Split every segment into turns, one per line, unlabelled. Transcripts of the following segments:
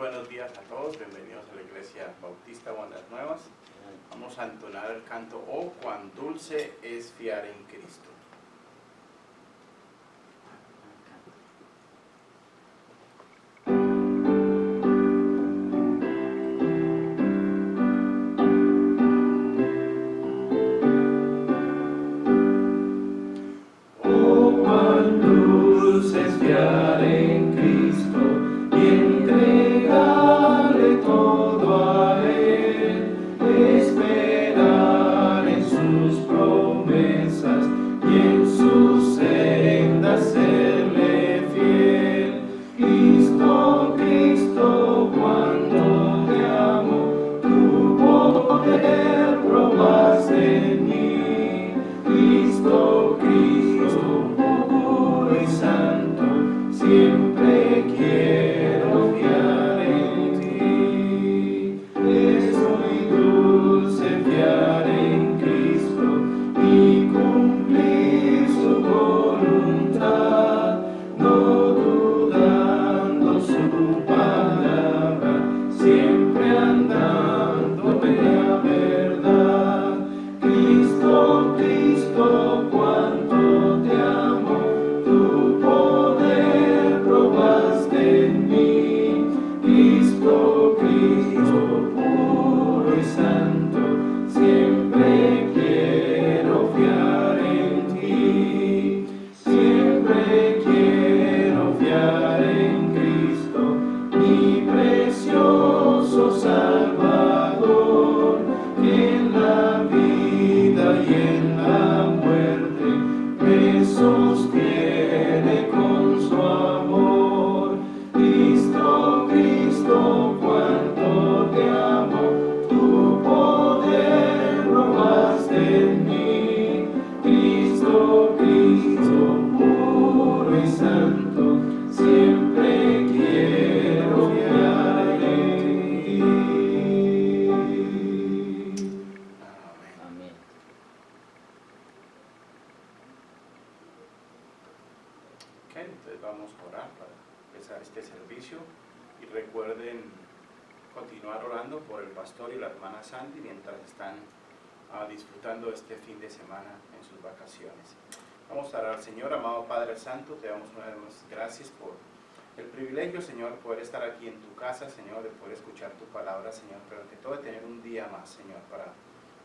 buenos días a todos, bienvenidos a la Iglesia Bautista Buenas Nuevas. Vamos a entonar el canto "Oh, cuán dulce es fiar en Cristo".
Oh, cuán dulce es fiar en Cristo y entregarle todo a Él, esperar en sus promesas y en sus sendas serle fiel. Cristo, Cristo, cuánto te amo, tu poder probaste en mí. Cristo, Cristo, puro y santo, siempre quiero fiar en ti. Es muy dulce fiar en Cristo y cumplir su voluntad, no dudando su palabra, siempre andando en la verdad. Cristo, Cristo, cuánto te amo, tu poder probaste en mí. Cristo, Cristo, puro y santo, siempre quiero fiar en ti. Siempre quiero fiar en Cristo, mi precioso Salvador, que en la vida y en la muerte me sostiene con su amor. Cristo, Cristo, cuánto te amo, tu poder probaste en mí. Cristo, Cristo, puro y santo, siempre quiero fiar en ti.
Amén. Ok, entonces vamos a orar para empezar este servicio y recuerden continuar orando por el pastor y la hermana Sandy mientras están disfrutando este fin de semana en sus vacaciones. Vamos a orar. Señor, amado Padre Santo, te damos una vez más gracias por el privilegio, Señor, poder estar aquí en tu casa, Señor, de poder escuchar tu palabra, Señor, pero ante todo de tener un día más, Señor, para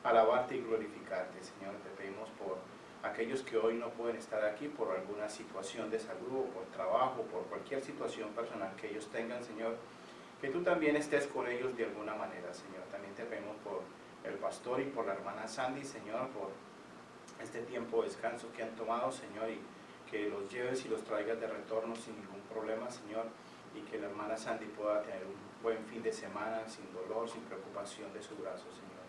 alabarte y glorificarte, Señor. Te pedimos por aquellos que hoy no pueden estar aquí por alguna situación de salud o por trabajo, por cualquier situación personal que ellos tengan, Señor, que tú también estés con ellos de alguna manera, Señor. También te pedimos por el pastor y por la hermana Sandy, Señor, por este tiempo de descanso que han tomado, Señor, y que los lleves y los traigas de retorno sin ningún problema, Señor, y que la hermana Sandy pueda tener un buen fin de semana sin dolor, sin preocupación de su brazo, Señor.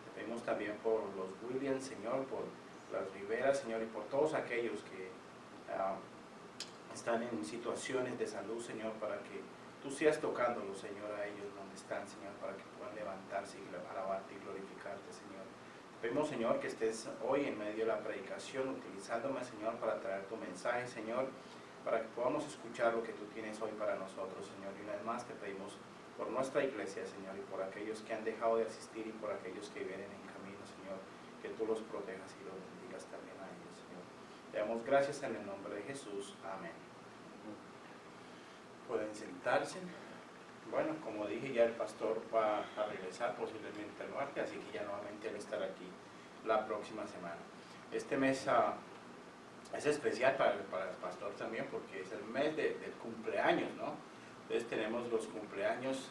Te pedimos también por los Williams, Señor, por las Rivera, Señor, y por todos aquellos que están en situaciones de salud, Señor, para que tú seas tocándolos, Señor, a ellos donde están, Señor, para que puedan levantarse y alabarte y glorificarte, Señor. Te pedimos, Señor, que estés hoy en medio de la predicación, utilizándome, Señor, para traer tu mensaje, Señor, para que podamos escuchar lo que tú tienes hoy para nosotros, Señor. Y una vez más te pedimos por nuestra iglesia, Señor, y por aquellos que han dejado de asistir y por aquellos que vienen en camino, Señor, que tú los protejas y los bendigas también a ellos, Señor. Te damos gracias en el nombre de Jesús. Amén. Pueden sentarse. Bueno, como dije, ya el pastor va a regresar posiblemente al norte, así que ya nuevamente él estará aquí la próxima semana. Este mes es especial para el pastor también porque es el mes del cumpleaños, ¿no? Entonces tenemos los cumpleaños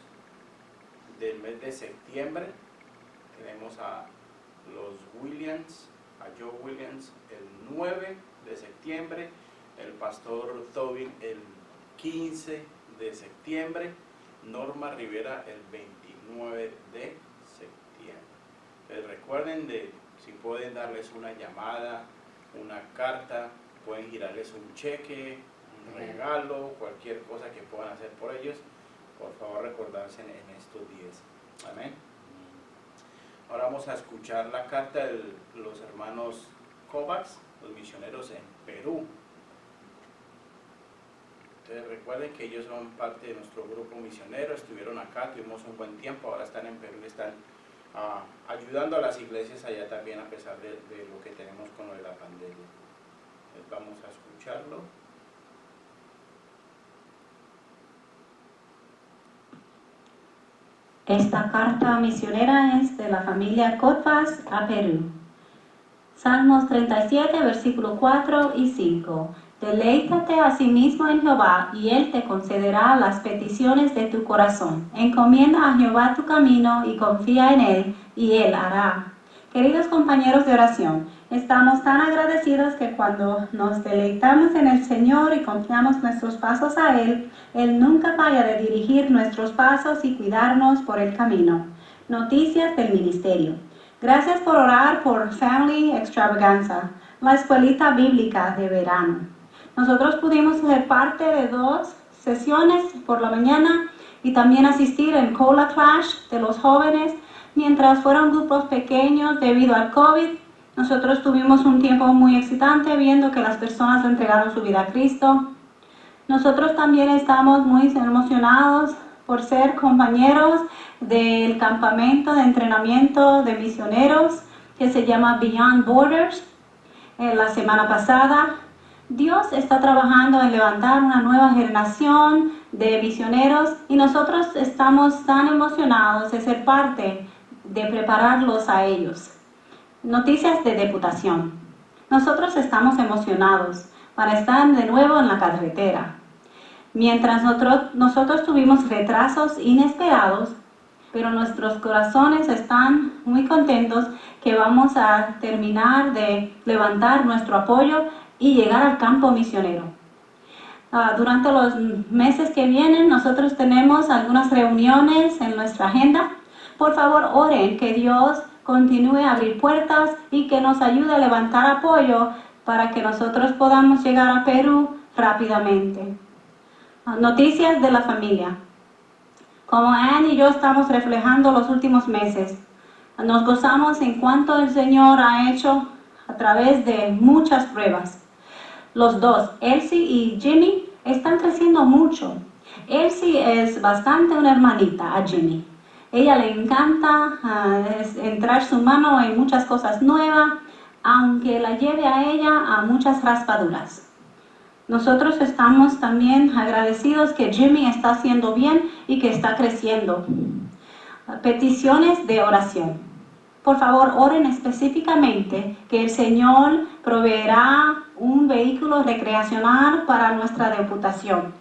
del mes de septiembre. Tenemos a los Williams, a Joe Williams el 9 de septiembre, el pastor Tobin el 15 de septiembre, Norma Rivera el 29 de septiembre. Entonces recuerden si pueden darles una llamada, una carta, pueden girarles un cheque, un regalo, cualquier cosa que puedan hacer por ellos, por favor recordarse en estos días. Amén. Ahora vamos a escuchar la carta de los hermanos Kovacs, los misioneros en Perú. Entonces recuerden que ellos son parte de nuestro grupo misionero, estuvieron acá, tuvimos un buen tiempo, ahora están en Perú y están ayudando a las iglesias allá también a pesar de lo que tenemos con lo de la pandemia. Entonces vamos a escucharlo.
Esta carta misionera es de la familia Cotvas a Perú. Salmos 37, versículo 4 y 5. Deleítate a sí mismo en Jehová, y Él te concederá las peticiones de tu corazón. Encomienda a Jehová tu camino y confía en Él, y Él hará. Queridos compañeros de oración, estamos tan agradecidos que cuando nos deleitamos en el Señor y confiamos nuestros pasos a Él, Él nunca falla de dirigir nuestros pasos y cuidarnos por el camino. Noticias del ministerio. Gracias por orar por Family Extravaganza, la escuelita bíblica de verano. Nosotros pudimos ser parte de 2 sesiones por la mañana y también asistir en Cola Clash de los jóvenes. Mientras fueron grupos pequeños debido al COVID, nosotros tuvimos un tiempo muy excitante viendo que las personas entregaron su vida a Cristo. Nosotros también estamos muy emocionados por ser compañeros del campamento de entrenamiento de misioneros que se llama Beyond Borders. La semana pasada, Dios está trabajando en levantar una nueva generación de misioneros y nosotros estamos tan emocionados de ser parte de prepararlos a ellos. Noticias de deputación. Nosotros estamos emocionados para estar de nuevo en la carretera. Mientras nosotros tuvimos retrasos inesperados, pero nuestros corazones están muy contentos que vamos a terminar de levantar nuestro apoyo y llegar al campo misionero. Durante los meses que vienen, nosotros tenemos algunas reuniones en nuestra agenda. Por favor, oren que Dios continúe a abrir puertas y que nos ayude a levantar apoyo para que nosotros podamos llegar a Perú rápidamente. Noticias de la familia. Como Anne y yo estamos reflejando los últimos meses, nos gozamos en cuanto el Señor ha hecho a través de muchas pruebas. Los dos, Elsie y Jimmy, están creciendo mucho. Elsie es bastante una hermanita a Jimmy. Ella le encanta entrar su mano en muchas cosas nuevas, aunque la lleve a ella a muchas raspaduras. Nosotros estamos también agradecidos que Jimmy está haciendo bien y que está creciendo. Peticiones de oración. Por favor, oren específicamente que el Señor proveerá un vehículo recreacional para nuestra deputación.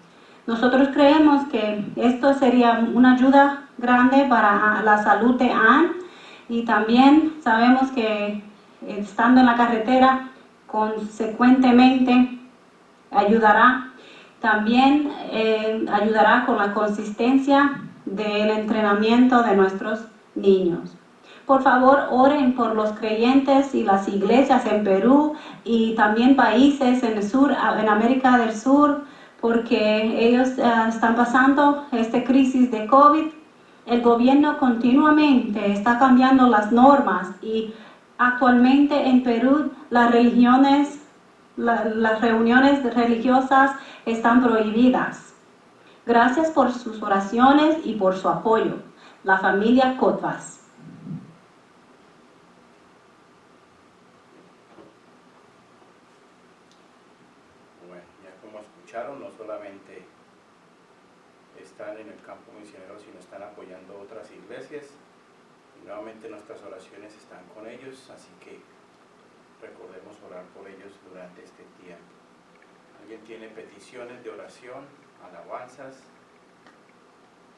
Nosotros creemos que esto sería una ayuda grande para la salud de Anne y también sabemos que estando en la carretera consecuentemente ayudará. También ayudará con la consistencia del entrenamiento de nuestros niños. Por favor, oren por los creyentes y las iglesias en Perú y también países en el sur, en América del Sur, porque ellos están pasando esta crisis de COVID. El gobierno continuamente está cambiando las normas y actualmente en Perú las reuniones religiosas están prohibidas. Gracias por sus oraciones y por su apoyo. La familia Cotvas.
Bueno, ya como escucharon, no solamente están en el campo misionero, sino están apoyando otras iglesias. Y nuevamente nuestras oraciones están con ellos, así que recordemos orar por ellos durante este tiempo. ¿Alguien tiene peticiones de oración, alabanzas,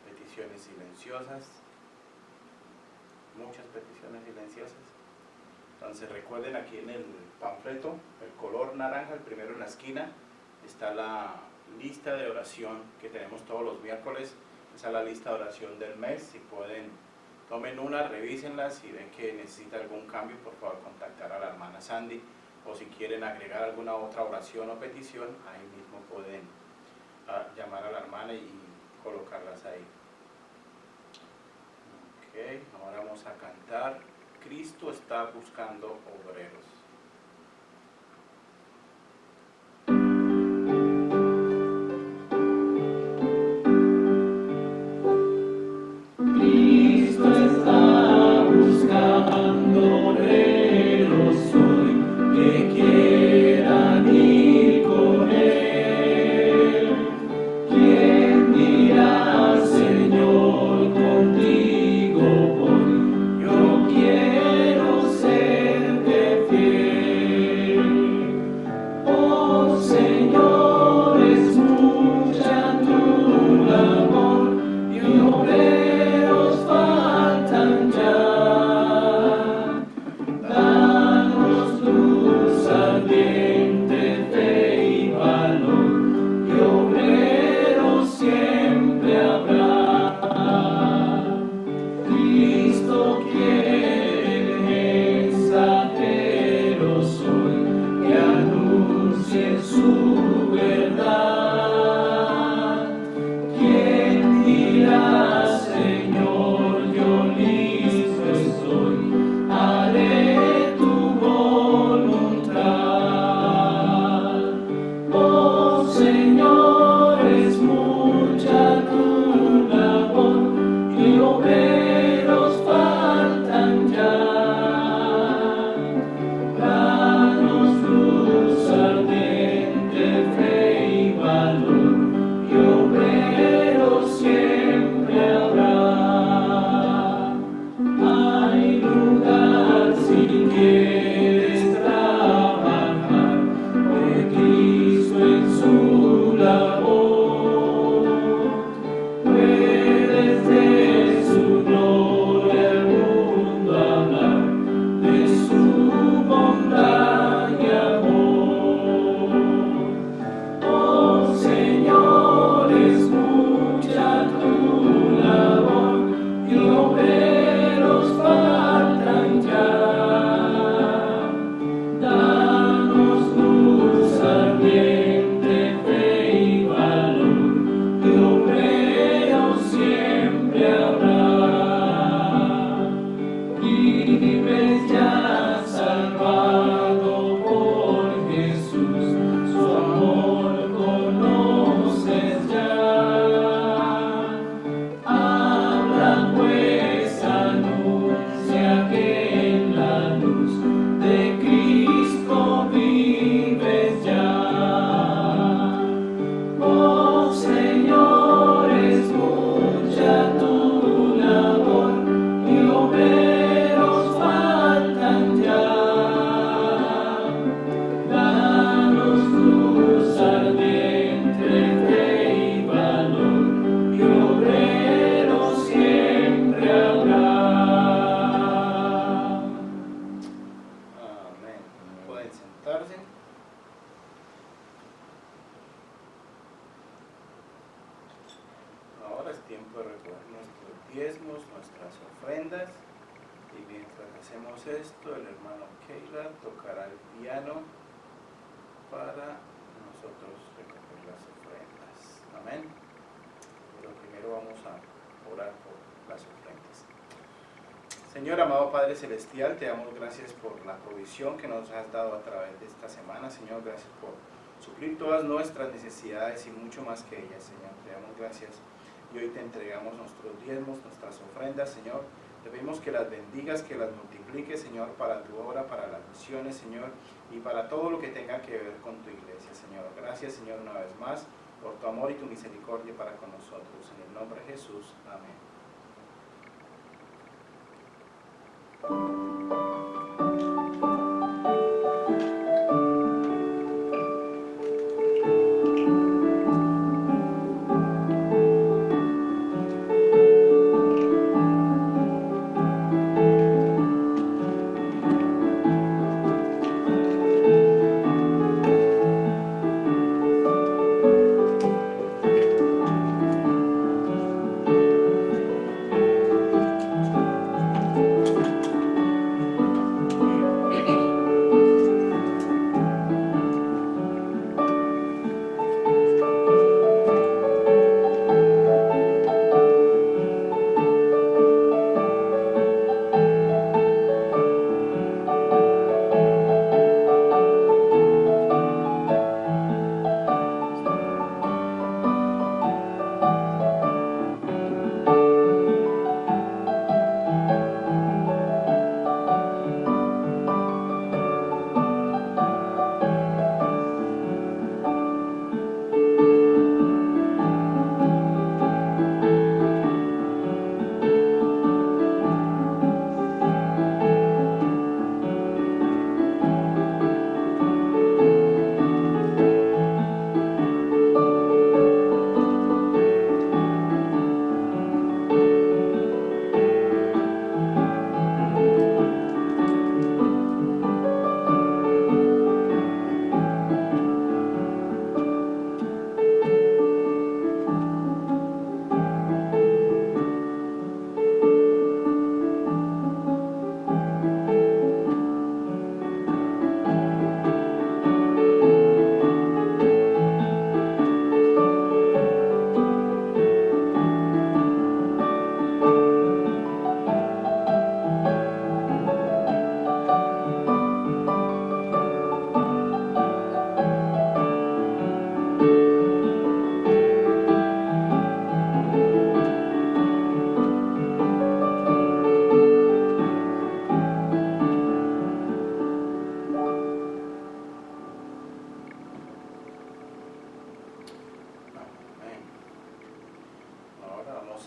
peticiones silenciosas? Muchas peticiones silenciosas. Entonces recuerden, aquí en el panfleto, el color naranja, el primero en la esquina, está la lista de oración que tenemos todos los miércoles. Esa es la lista de oración del mes. Si pueden, tomen una, revísenla. Si ven que necesita algún cambio, por favor contactar a la hermana Sandy, o si quieren agregar alguna otra oración o petición, ahí mismo pueden llamar a la hermana y colocarlas ahí. Ok, ahora vamos a cantar Cristo está buscando obreros. puede recoger nuestros diezmos, nuestras ofrendas. Y mientras hacemos esto, el hermano Keila tocará el piano para nosotros recoger las ofrendas. Amén. Pero primero vamos a orar por las ofrendas. Señor amado Padre Celestial, te damos gracias por la provisión que nos has dado a través de esta semana. Señor, gracias por suplir todas nuestras necesidades y mucho más que ellas, Señor. Te damos gracias y hoy te entregamos nuestros diezmos, nuestras ofrendas, Señor. Te pedimos que las bendigas, que las multipliques, Señor, para tu obra, para las misiones, Señor, y para todo lo que tenga que ver con tu iglesia, Señor. Gracias, Señor, una vez más, por tu amor y tu misericordia para con nosotros. En el nombre de Jesús. Amén.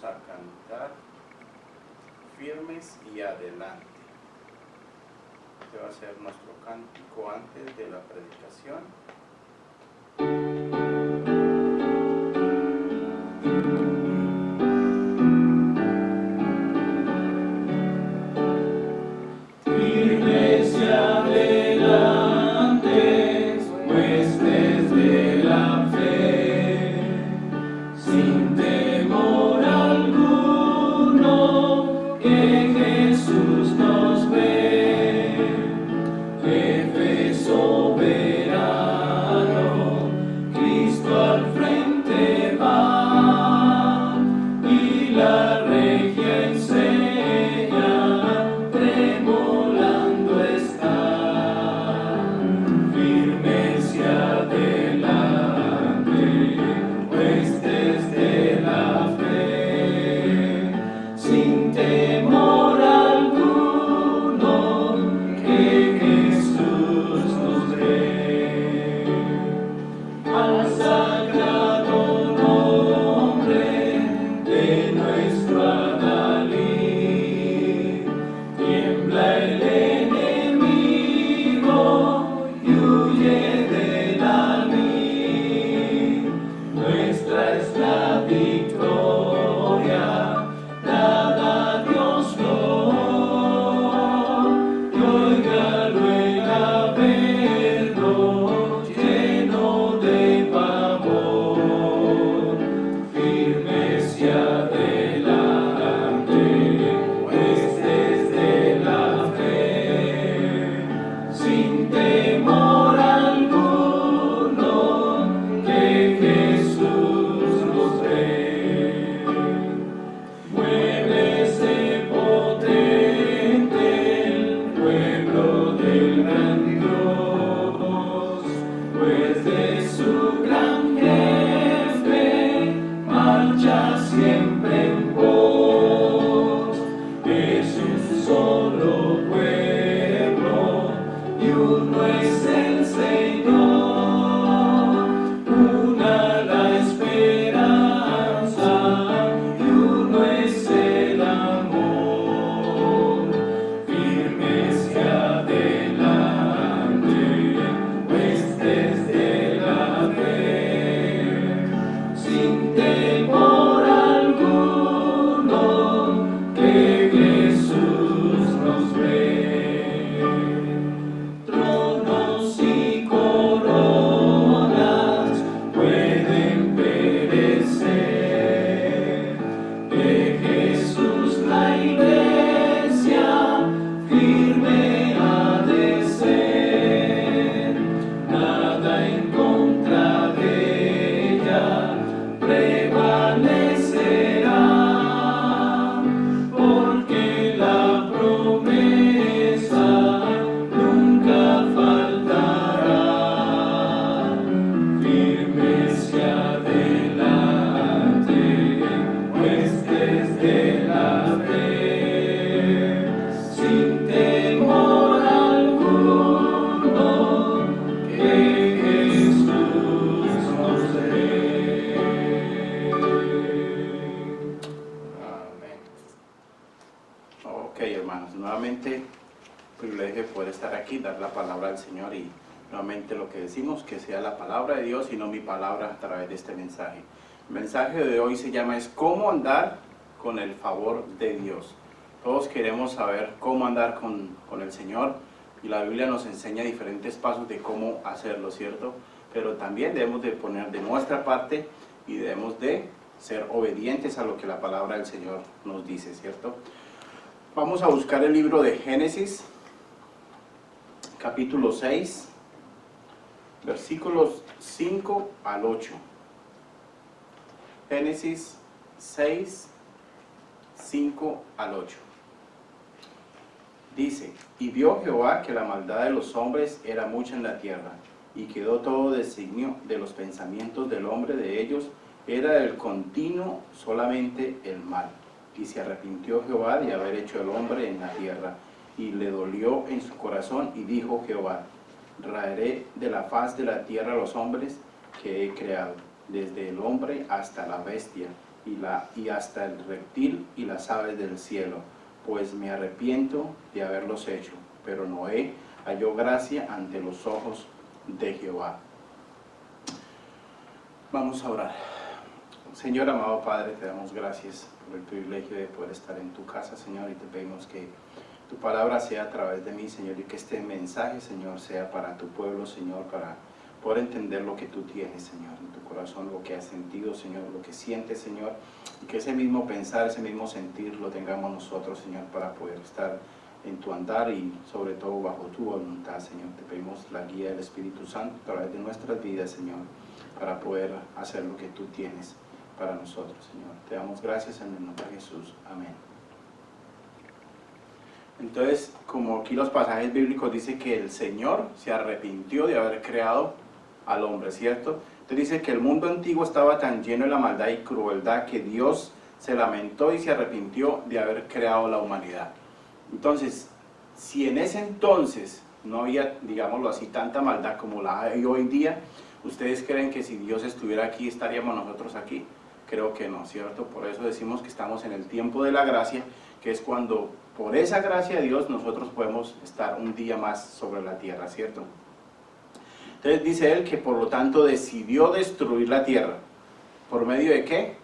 A cantar firmes y adelante. Este va a ser nuestro cántico antes de la predicación.
Firmes y adelante, huestes de la fe, sin temor alguno, que Jesús nos ve, jefe soberano, Cristo al frente va, y la regia enseña, tremolando está, firmes y adelante, huestes de la fe, sin temor alguno, que Jesús nos ve. Al sagrado nombre de nuestro Adalid, tiembla el enemigo y huye del almín. Nuestra es la victoria, dada a Dios Lord, y óigalo el Averno, lleno de pavor.
privilegio de poder estar aquí, dar la palabra al Señor y nuevamente lo que decimos, que sea la palabra de Dios y no mi palabra a través de este mensaje. El mensaje de hoy se llama es cómo andar con el favor de Dios. Todos queremos saber cómo andar con el Señor y la Biblia nos enseña diferentes pasos de cómo hacerlo, ¿cierto? Pero también debemos de poner de nuestra parte y debemos de ser obedientes a lo que la palabra del Señor nos dice, ¿cierto? Vamos a buscar el libro de Génesis, capítulo 6, versículos 5 al 8. Génesis 6, 5 al 8. Dice, y vio Jehová que la maldad de los hombres era mucha en la tierra, y quedó todo designio de los pensamientos del hombre de ellos, era el continuo solamente el mal. Y se arrepintió Jehová de haber hecho el hombre en la tierra, y le dolió en su corazón, y dijo Jehová, raeré de la faz de la tierra a los hombres que he creado, desde el hombre hasta la bestia, y hasta el reptil y las aves del cielo, pues me arrepiento de haberlos hecho. Pero Noé halló gracia ante los ojos de Jehová. Vamos a orar. Señor amado Padre, te damos gracias por el privilegio de poder estar en tu casa, Señor, y te pedimos que tu palabra sea a través de mí, Señor, y que este mensaje, Señor, sea para tu pueblo, Señor, para poder entender lo que tú tienes, Señor, en tu corazón, lo que has sentido, Señor, lo que sientes, Señor, y que ese mismo pensar, ese mismo sentir lo tengamos nosotros, Señor, para poder estar en tu andar y sobre todo bajo tu voluntad, Señor. Te pedimos la guía del Espíritu Santo a través de nuestras vidas, Señor, para poder hacer lo que tú tienes para nosotros, Señor. Te damos gracias en el nombre de Jesús. Amén. Entonces, como aquí los pasajes bíblicos dicen que el Señor se arrepintió de haber creado al hombre, ¿cierto? Entonces dice que el mundo antiguo estaba tan lleno de la maldad y crueldad que Dios se lamentó y se arrepintió de haber creado la humanidad. Entonces, si en ese entonces no había, digámoslo así, tanta maldad como la hay hoy día, ¿ustedes creen que si Dios estuviera aquí, estaríamos nosotros aquí? Creo que no, ¿cierto? Por eso decimos que estamos en el tiempo de la gracia, que es cuando por esa gracia de Dios nosotros podemos estar un día más sobre la tierra, ¿cierto? Entonces dice él que por lo tanto decidió destruir la tierra. ¿Por medio de qué?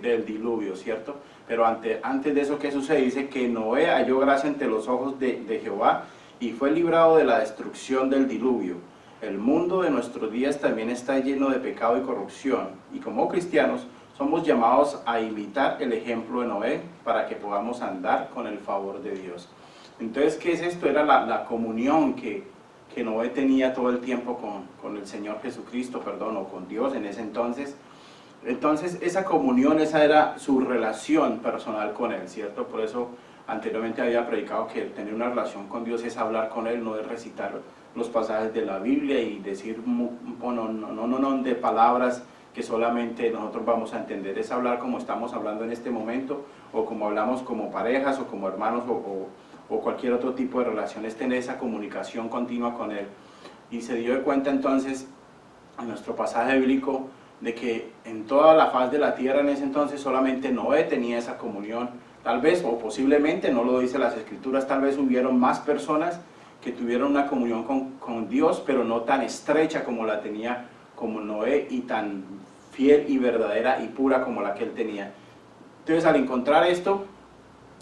Del diluvio, ¿cierto? Pero antes de eso, ¿qué sucede? Dice que Noé halló gracia ante los ojos de Jehová y fue librado de la destrucción del diluvio. El mundo de nuestros días también está lleno de pecado y corrupción, y como cristianos somos llamados a imitar el ejemplo de Noé para que podamos andar con el favor de Dios. Entonces, ¿qué es esto? Era la comunión que Noé tenía todo el tiempo con el Señor Jesucristo, o con Dios en ese entonces. Entonces, esa comunión, esa era su relación personal con Él, ¿cierto? Por eso anteriormente había predicado que tener una relación con Dios es hablar con Él, no es recitar los pasajes de la Biblia y decir no de palabras que solamente nosotros vamos a entender, es hablar como estamos hablando en este momento, o como hablamos como parejas, o como hermanos, o cualquier otro tipo de relación, es tener esa comunicación continua con Él. Y se dio de cuenta entonces, en nuestro pasaje bíblico, de que en toda la faz de la tierra en ese entonces solamente Noé tenía esa comunión, tal vez, o posiblemente, no lo dice las Escrituras, tal vez hubieron más personas que tuvieron una comunión con Dios, pero no tan estrecha como la tenía como Noé, y tan fiel y verdadera y pura como la que él tenía. Entonces, al encontrar esto,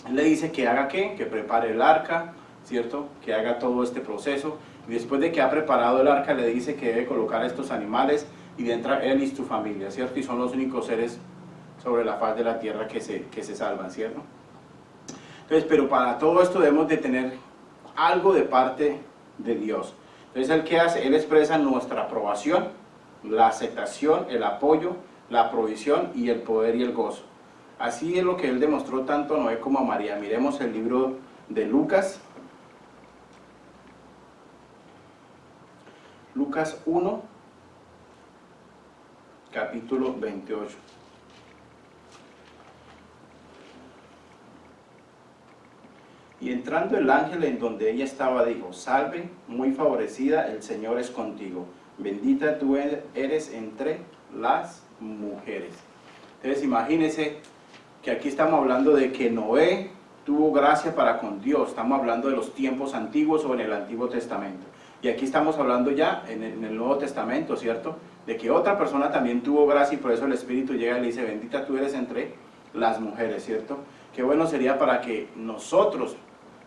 él le dice que haga ¿qué? Que prepare el arca, ¿cierto? Que haga todo este proceso, y después de que ha preparado el arca, le dice que debe colocar estos animales, y dentro él y su familia, ¿cierto? Y son los únicos seres sobre la faz de la tierra que se salvan, ¿cierto? Entonces, pero para todo esto debemos de tener algo de parte de Dios. Entonces, ¿él qué hace? Él expresa nuestra aprobación, la aceptación, el apoyo, la provisión y el poder y el gozo. Así es lo que él demostró tanto a Noé como a María. Miremos el libro de Lucas. Lucas 1, capítulo 28. Y entrando el ángel en donde ella estaba, dijo: salve, muy favorecida, el Señor es contigo. Bendita tú eres entre las mujeres. Entonces imagínense que aquí estamos hablando de que Noé tuvo gracia para con Dios. Estamos hablando de los tiempos antiguos o en el Antiguo Testamento. Y aquí estamos hablando ya en el Nuevo Testamento, ¿cierto? De que otra persona también tuvo gracia y por eso el Espíritu llega y le dice, bendita tú eres entre las mujeres, ¿cierto? Qué bueno sería para que nosotros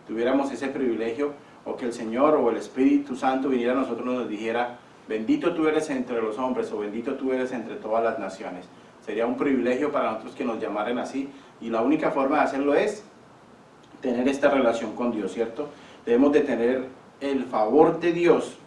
tuviéramos ese privilegio, o que el Señor o el Espíritu Santo viniera a nosotros y nos dijera, bendito tú eres entre los hombres, o bendito tú eres entre todas las naciones. Sería un privilegio para nosotros que nos llamaran así, y la única forma de hacerlo es tener esta relación con Dios, ¿cierto? Debemos de tener el favor de Dios,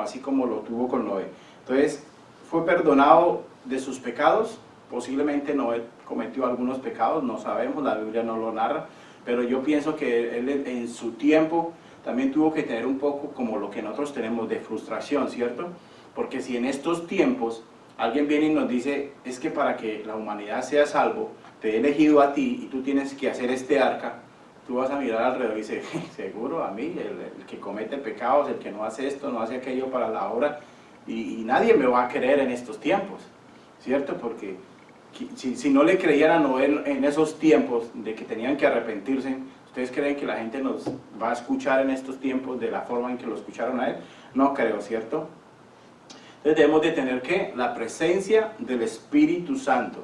así como lo tuvo con Noé. Entonces, fue perdonado de sus pecados. Posiblemente Noé cometió algunos pecados, no sabemos, la Biblia no lo narra, pero yo pienso que él en su tiempo también tuvo que tener un poco como lo que nosotros tenemos de frustración, ¿cierto? Porque si en estos tiempos alguien viene y nos dice, es que para que la humanidad sea salvo, te he elegido a ti y tú tienes que hacer este arca, tú vas a mirar alrededor y dices, seguro a mí, el que comete pecados, el que no hace esto, no hace aquello para la obra, y nadie me va a creer en estos tiempos, ¿cierto? Porque si no le creían a Noé en esos tiempos de que tenían que arrepentirse, ¿ustedes creen que la gente nos va a escuchar en estos tiempos de la forma en que lo escucharon a él? No creo, ¿cierto? Entonces debemos de tener ¿qué? La presencia del Espíritu Santo.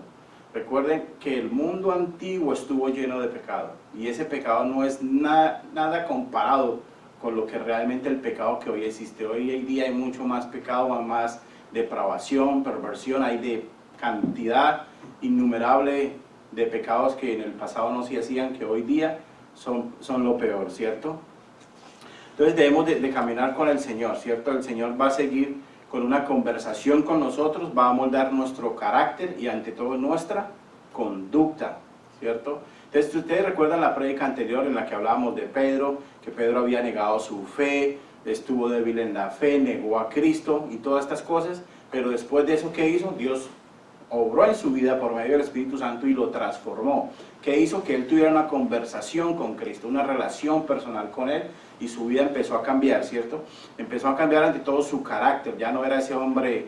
Recuerden que el mundo antiguo estuvo lleno de pecado, y ese pecado no es nada comparado con lo que realmente el pecado que hoy existe. Hoy en día hay mucho más pecado, más depravación, perversión, hay de cantidad innumerable de pecados que en el pasado no se hacían, que hoy día son lo peor, ¿cierto? Entonces debemos de caminar con el Señor, ¿cierto? El Señor va a seguir con una conversación con nosotros, va a moldar nuestro carácter y ante todo nuestra conducta, ¿cierto? Entonces, ustedes recuerdan la prédica anterior en la que hablábamos de Pedro, que Pedro había negado su fe, estuvo débil en la fe, negó a Cristo y todas estas cosas, pero después de eso, ¿qué hizo? Dios obró en su vida por medio del Espíritu Santo y lo transformó. ¿Qué hizo? Que él tuviera una conversación con Cristo, una relación personal con él, y su vida empezó a cambiar, ¿cierto? Empezó a cambiar ante todo su carácter. Ya no era ese hombre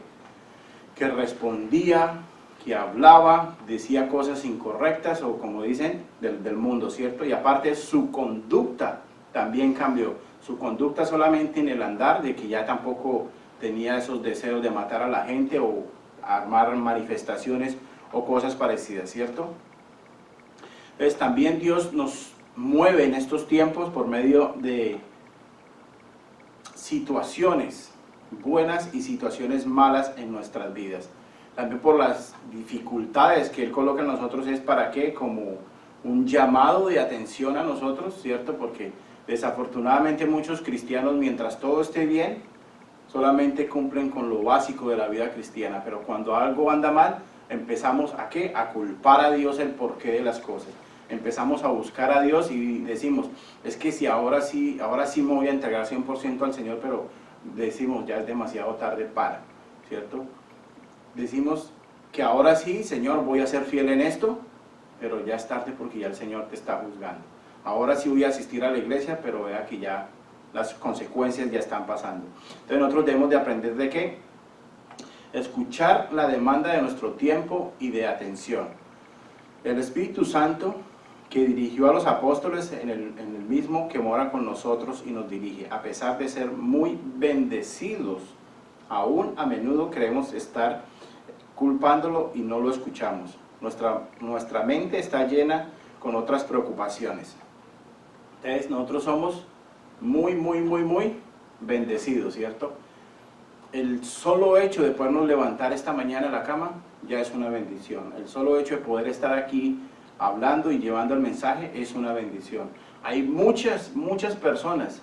que respondía, que hablaba, decía cosas incorrectas, o como dicen, del mundo, ¿cierto? Y aparte su conducta también cambió. Su conducta solamente en el andar, de que ya tampoco tenía esos deseos de matar a la gente o armar manifestaciones o cosas parecidas, ¿cierto? Entonces también Dios nos mueve en estos tiempos por medio de situaciones buenas y situaciones malas en nuestras vidas. También por las dificultades que Él coloca en nosotros, es para qué, como un llamado de atención a nosotros, ¿cierto? Porque desafortunadamente muchos cristianos, mientras todo esté bien, solamente cumplen con lo básico de la vida cristiana, pero cuando algo anda mal, empezamos ¿a qué? A culpar a Dios el porqué de las cosas. Empezamos a buscar a Dios y decimos, es que si ahora sí me voy a entregar 100% al Señor, pero decimos, ya es demasiado tarde para, ¿cierto? Decimos que ahora sí, Señor, voy a ser fiel en esto, pero ya es tarde porque ya el Señor te está juzgando. Ahora sí voy a asistir a la iglesia, pero vea que ya las consecuencias ya están pasando. Entonces nosotros debemos de aprender de qué? Escuchar la demanda de nuestro tiempo y de atención. El Espíritu Santo que dirigió a los apóstoles en el mismo que mora con nosotros y nos dirige, a pesar de ser muy bendecidos, aún a menudo creemos estar culpándolo y no lo escuchamos. Nuestra mente está llena con otras preocupaciones. Entonces nosotros somos muy bendecidos, ¿cierto? El solo hecho de podernos levantar esta mañana en la cama ya es una bendición. El solo hecho de poder estar aquí hablando y llevando el mensaje es una bendición. Hay muchas personas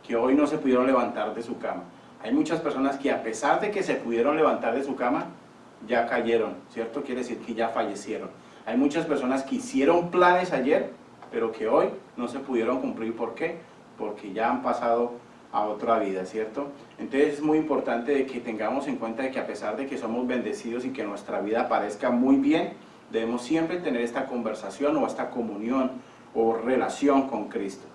que hoy no se pudieron levantar de su cama. Hay muchas personas que a pesar de que se pudieron levantar de su cama, ya cayeron, ¿cierto? Quiere decir que ya fallecieron. Hay muchas personas que hicieron planes ayer, pero que hoy no se pudieron cumplir. ¿Por qué? Porque ya han pasado a otra vida, ¿cierto? Entonces es muy importante de que tengamos en cuenta de que a pesar de que somos bendecidos y que nuestra vida parezca muy bien, debemos siempre tener esta conversación o esta comunión o relación con Cristo.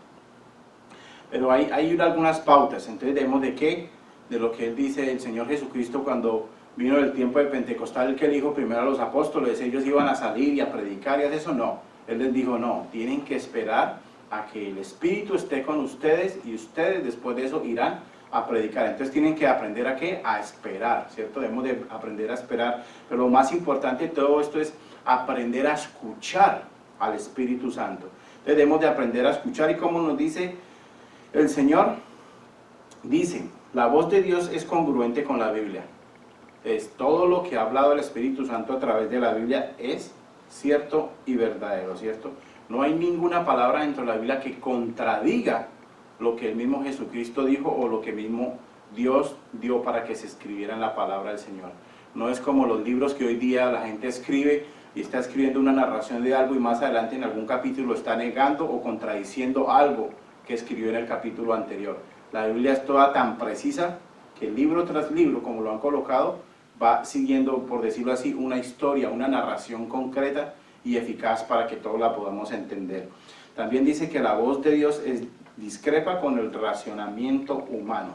Pero hay algunas pautas. Entonces debemos de lo que Él dice, el Señor Jesucristo, cuando vino el tiempo de Pentecostal, el que dijo primero a los apóstoles, ellos iban a salir y a predicar y hacer eso, no. Él les dijo, no, tienen que esperar a que el Espíritu esté con ustedes y ustedes después de eso irán a predicar. Entonces tienen que aprender a qué? A esperar, ¿cierto? Debemos de aprender a esperar, pero lo más importante de todo esto es aprender a escuchar al Espíritu Santo. Entonces debemos de aprender a escuchar, y como nos dice el Señor, dice, la voz de Dios es congruente con la Biblia. Es todo lo que ha hablado el Espíritu Santo a través de la Biblia es cierto y verdadero, ¿cierto? No hay ninguna palabra dentro de la Biblia que contradiga lo que el mismo Jesucristo dijo o lo que mismo Dios dio para que se escribiera en la palabra del Señor. No es como los libros que hoy día la gente escribe y está escribiendo una narración de algo y más adelante en algún capítulo está negando o contradiciendo algo que escribió en el capítulo anterior. La Biblia es toda tan precisa que libro tras libro, como lo han colocado, va siguiendo, por decirlo así, una historia, una narración concreta y eficaz para que todos la podamos entender. También dice que la voz de Dios discrepa con el racionamiento humano.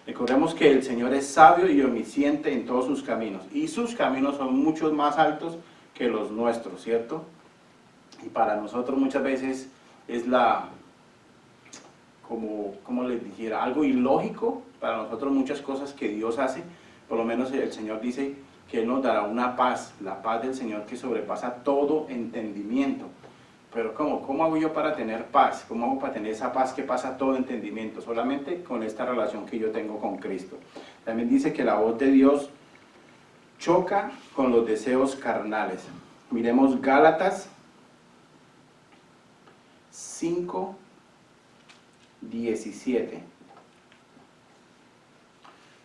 Recordemos que el Señor es sabio y omnisciente en todos sus caminos, y sus caminos son muchos más altos que los nuestros, ¿cierto? Y para nosotros muchas veces es como les dijera, algo ilógico para nosotros muchas cosas que Dios hace. Por lo menos el Señor dice que Él nos dará una paz, la paz del Señor que sobrepasa todo entendimiento. Pero ¿cómo hago yo para tener paz? ¿Cómo hago para tener esa paz que pasa todo entendimiento? Solamente con esta relación que yo tengo con Cristo. También dice que la voz de Dios choca con los deseos carnales. Miremos Gálatas 5:17.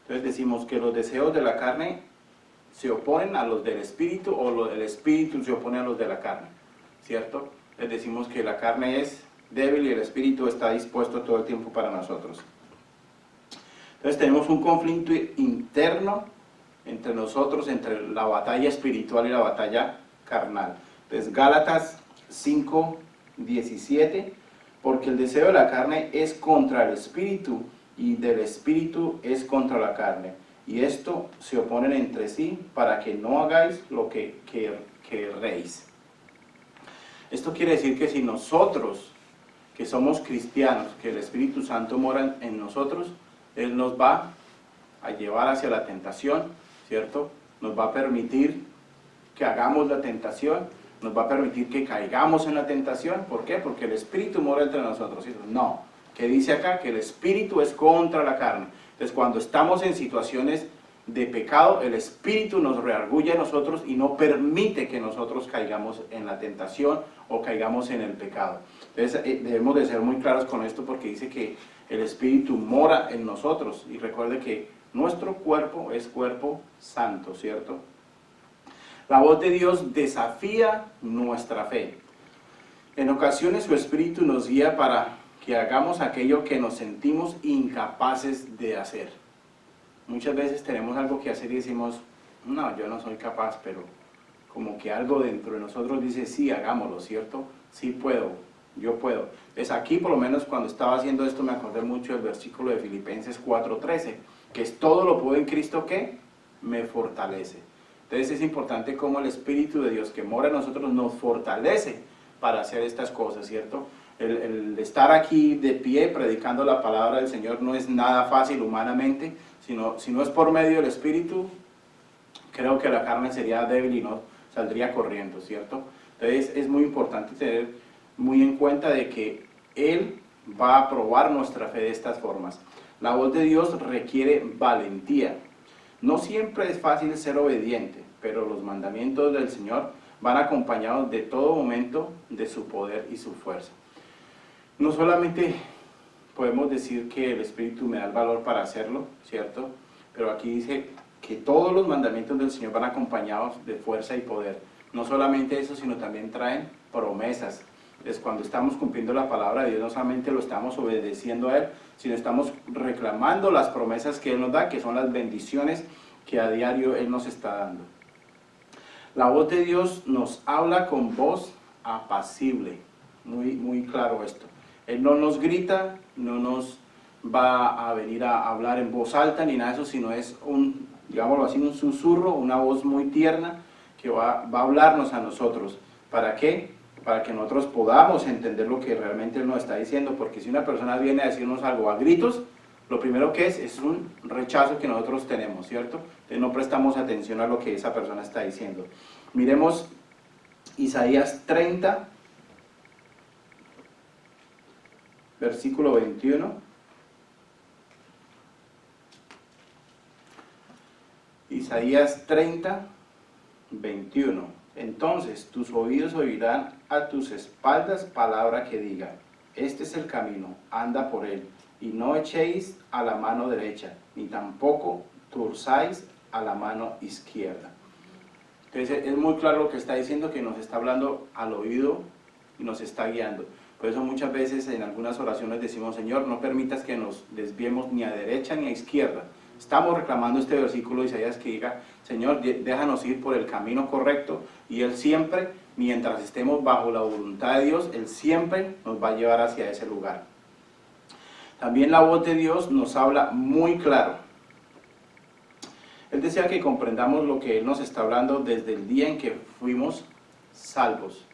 Entonces decimos que los deseos de la carne se oponen a los del Espíritu, o los del Espíritu se opone a los de la carne, ¿cierto? Les decimos que la carne es débil y el Espíritu está dispuesto todo el tiempo para nosotros. Entonces tenemos un conflicto interno entre nosotros, entre la batalla espiritual y la batalla carnal. Entonces Gálatas 5:17, porque el deseo de la carne es contra el Espíritu y del Espíritu es contra la carne. Y esto se oponen entre sí para que no hagáis lo que querréis. Esto quiere decir que si nosotros, que somos cristianos, que el Espíritu Santo mora en nosotros, Él nos va a llevar hacia la tentación, ¿cierto? Nos va a permitir que hagamos la tentación, nos va a permitir que caigamos en la tentación. ¿Por qué? Porque el Espíritu mora entre nosotros, ¿cierto? No, que dice acá que el Espíritu es contra la carne. Entonces cuando estamos en situaciones de pecado, el Espíritu nos reargulla a nosotros y no permite que nosotros caigamos en la tentación o caigamos en el pecado. Entonces debemos de ser muy claros con esto, porque dice que el Espíritu mora en nosotros, y recuerde que nuestro cuerpo es cuerpo santo, ¿cierto? La voz de Dios desafía nuestra fe. En ocasiones su Espíritu nos guía para que hagamos aquello que nos sentimos incapaces de hacer. Muchas veces tenemos algo que hacer y decimos, no, yo no soy capaz, pero como que algo dentro de nosotros dice, sí, hagámoslo, ¿cierto? Sí puedo, yo puedo. Entonces aquí, por lo menos cuando estaba haciendo esto, me acordé mucho del versículo de Filipenses 4:13, que es todo lo puedo en Cristo que me fortalece. Entonces es importante cómo el Espíritu de Dios que mora en nosotros nos fortalece para hacer estas cosas, ¿cierto? El estar aquí de pie predicando la palabra del Señor no es nada fácil humanamente, si no es por medio del Espíritu, creo que la carne sería débil y no saldría corriendo, ¿cierto? Entonces es muy importante tener muy en cuenta de que Él va a probar nuestra fe de estas formas. La voz de Dios requiere valentía. No siempre es fácil ser obediente, pero los mandamientos del Señor van acompañados de todo momento de su poder y su fuerza. No solamente podemos decir que el Espíritu me da el valor para hacerlo, ¿cierto? Pero aquí dice que todos los mandamientos del Señor van acompañados de fuerza y poder. No solamente eso, sino también traen promesas. Entonces, cuando estamos cumpliendo la palabra de Dios, no solamente lo estamos obedeciendo a Él, sino estamos reclamando las promesas que Él nos da, que son las bendiciones que a diario Él nos está dando. La voz de Dios nos habla con voz apacible. Muy claro esto. Él no nos grita, no nos va a venir a hablar en voz alta ni nada de eso, sino es digámoslo así, un susurro, una voz muy tierna que va a hablarnos a nosotros. ¿Para qué? para que nosotros podamos entender lo que realmente Él nos está diciendo, porque si una persona viene a decirnos algo a gritos, lo primero que es un rechazo que nosotros tenemos, ¿cierto? Entonces no prestamos atención a lo que esa persona está diciendo. Miremos Isaías 30, versículo 21. Isaías 30, 21. Entonces tus oídos oirán a tus espaldas palabra que diga, este es el camino, anda por él, y no echéis a la mano derecha, ni tampoco turzáis a la mano izquierda. Entonces es muy claro lo que está diciendo, que nos está hablando al oído y nos está guiando. Por eso muchas veces en algunas oraciones decimos, Señor, no permitas que nos desviemos ni a derecha ni a izquierda. Estamos reclamando este versículo de Isaías que diga, Señor, déjanos ir por el camino correcto, y Él siempre, mientras estemos bajo la voluntad de Dios, Él siempre nos va a llevar hacia ese lugar. También la voz de Dios nos habla muy claro. Él desea que comprendamos lo que Él nos está hablando desde el día en que fuimos salvos.